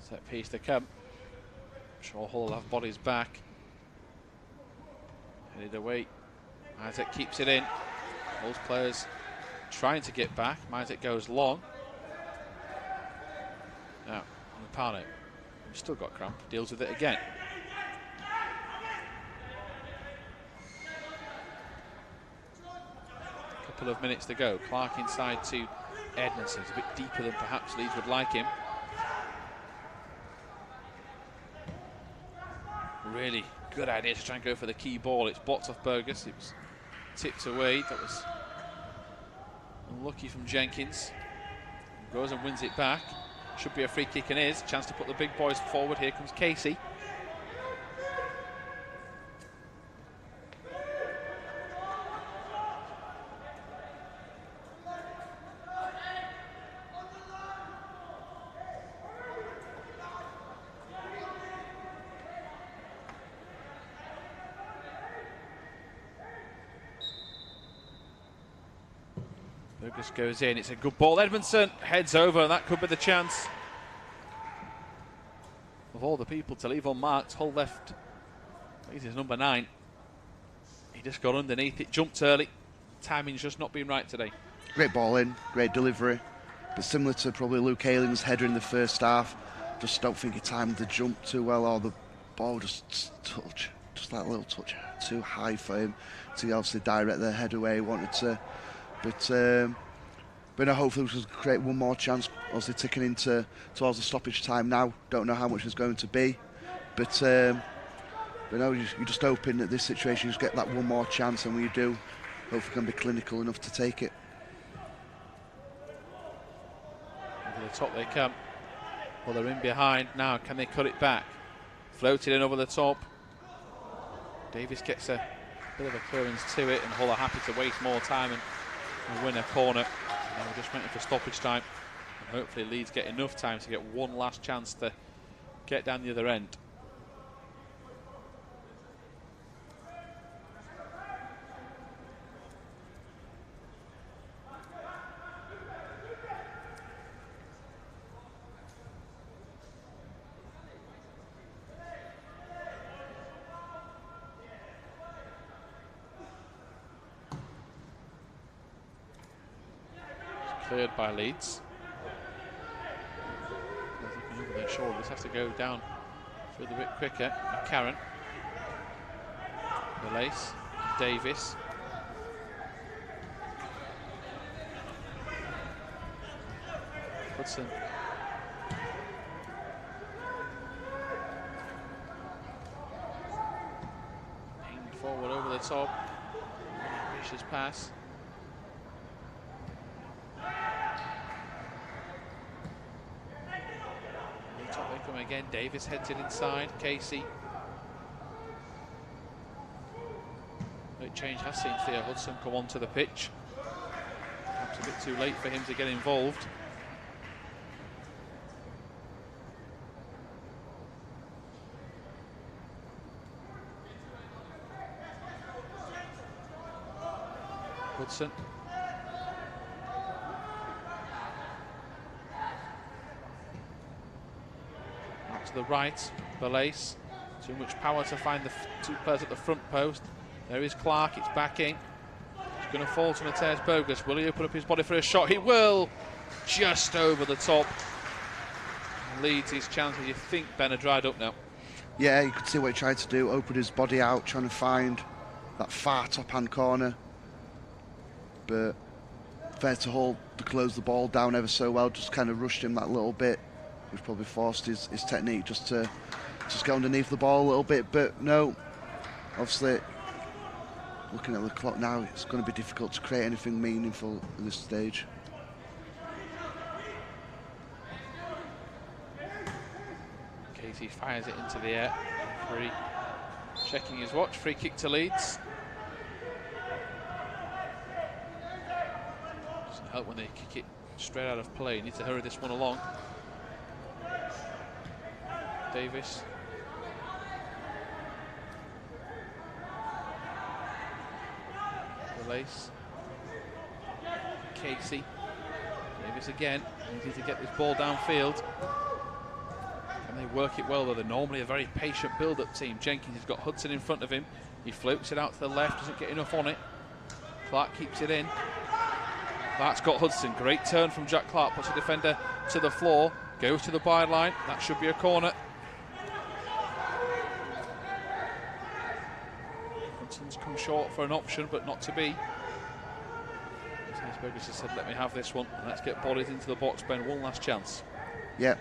Set piece to come. I'm sure Hull will have bodies back. Headed away. Majacek keeps it in. Hull's players trying to get back. Majacek goes long. Now, Lopano, he's still got cramp, deals with it again. Couple of minutes to go. Clark inside to Edmondson. It's a bit deeper than perhaps Leeds would like him. Really good idea to try and go for the key ball. It's blocked off Bogus. It was tipped away. That was unlucky from Jenkins. Goes and wins it back. Should be a free kick and is. Chance to put the big boys forward. Here comes Casey. Bogus goes in. It's a good ball. Edmondson heads over, and that could be the chance. Of all the people to leave unmarked, Hull left. He's his number 9. He just got underneath it, jumped early. Timing's just not been right today. Great ball in, great delivery. But similar to probably Luke Ayling's header in the first half, just don't think he timed the jump too well, or the ball just that little touch too high for him to obviously direct the head away he wanted to. But no, hopefully we can create one more chance. Obviously ticking into towards the stoppage time now. Don't know how much it's going to be, but But no, you're just hoping that this situation, you just get that one more chance, and when you do, hopefully you can be clinical enough to take it. Over the top they come. Well, they're in behind now. Can they cut it back? Floated in over the top. Davis gets a bit of a clearance to it, and Hull are happy to waste more time and win a corner. Now we're just waiting for stoppage time. And hopefully Leeds get enough time to get one last chance to get down the other end. Cleared by Leeds. Over their shoulder. This has to go down through the bit quicker. Karen. The lace. Davis. Hudson. Pinged forward over the top. Vicious pass. Again, Davis heads it inside. Casey. Late change has seen Theo Hudson come onto the pitch. Perhaps a bit too late for him to get involved. Hudson. To the right, Belace. Too much power to find the two players at the front post. There is Clark, it's backing. He's going to fall to Mateus Bogus. Will he open up his body for a shot? He will! Just over the top. Leeds his chances. You think Ben are dried up now? Yeah, you could see what he tried to do. Open his body out, trying to find that far top-hand corner. But fair to Hull to close the ball down ever so well. Just kind of rushed him that little bit. Which probably forced his technique just to get underneath the ball a little bit, but no, obviously looking at the clock now, it's going to be difficult to create anything meaningful at this stage. Casey fires it into the air. Free, checking his watch. Free kick to Leeds. Doesn't help when they kick it straight out of play. You need to hurry this one along. Davis. Release. Casey. Davis again. Easy to get this ball downfield. And they work it well, though. They're normally a very patient build-up team. Jenkins has got Hudson in front of him. He floats it out to the left, doesn't get enough on it. Clark keeps it in. That's got Hudson. Great turn from Jack Clark. Puts the defender to the floor. Goes to the byline. That should be a corner. Hudson's come short for an option, but not to be. Bogus has said, let me have this one. And let's get bodies into the box, Ben. One last chance. Yeah.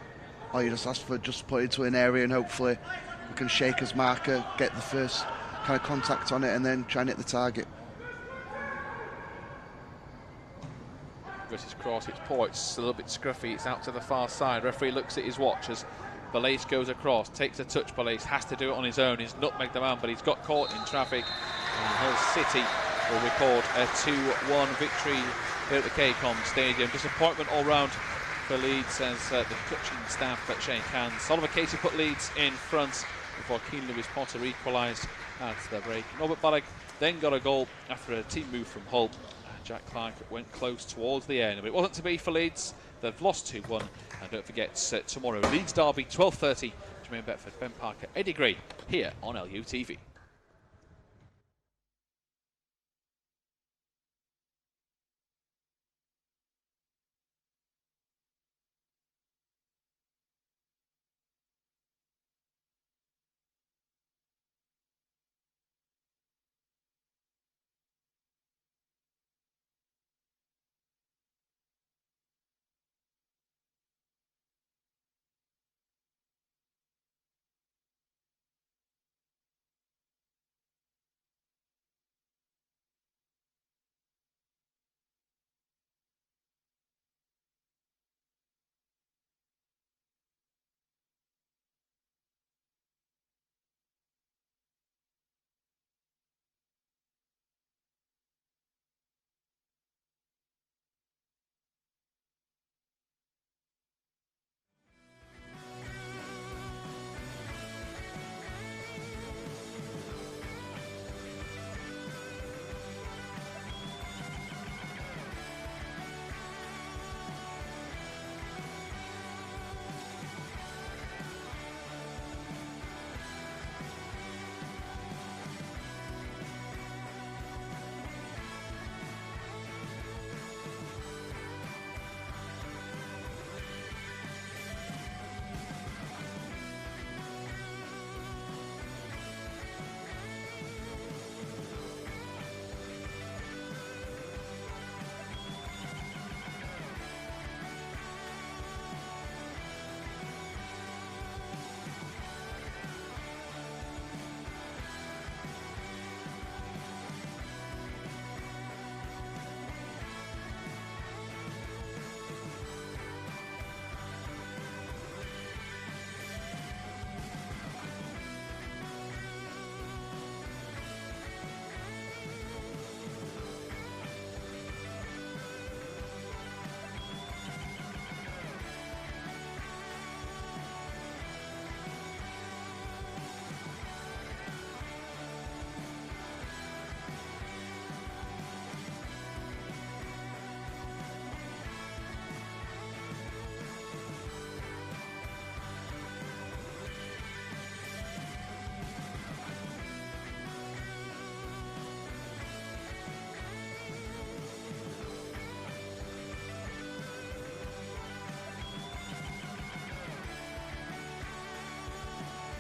All you just ask for, just put it into an area, and hopefully we can shake his marker, get the first kind of contact on it, and then try and hit the target. Versus cross, it's poor, it's a little bit scruffy, it's out to the far side. Referee looks at his watch as Belace goes across, takes a touch. Belace has to do it on his own. He's nutmegged the man, but he's got caught in traffic. And Hull City will record a 2-1 victory here at the KCOM Stadium. Disappointment all round for Leeds as the coaching staff shake hands. Oliver Casey put Leeds in front before Keane Lewis Potter equalised at the break. Robert Ballag then got a goal after a team move from Hull. Jack Clark went close towards the end, but it wasn't to be for Leeds. They've lost 2-1, and don't forget tomorrow Leeds derby 12:30. Jermaine Betford, Ben Parker, Eddie Gray here on LUTV.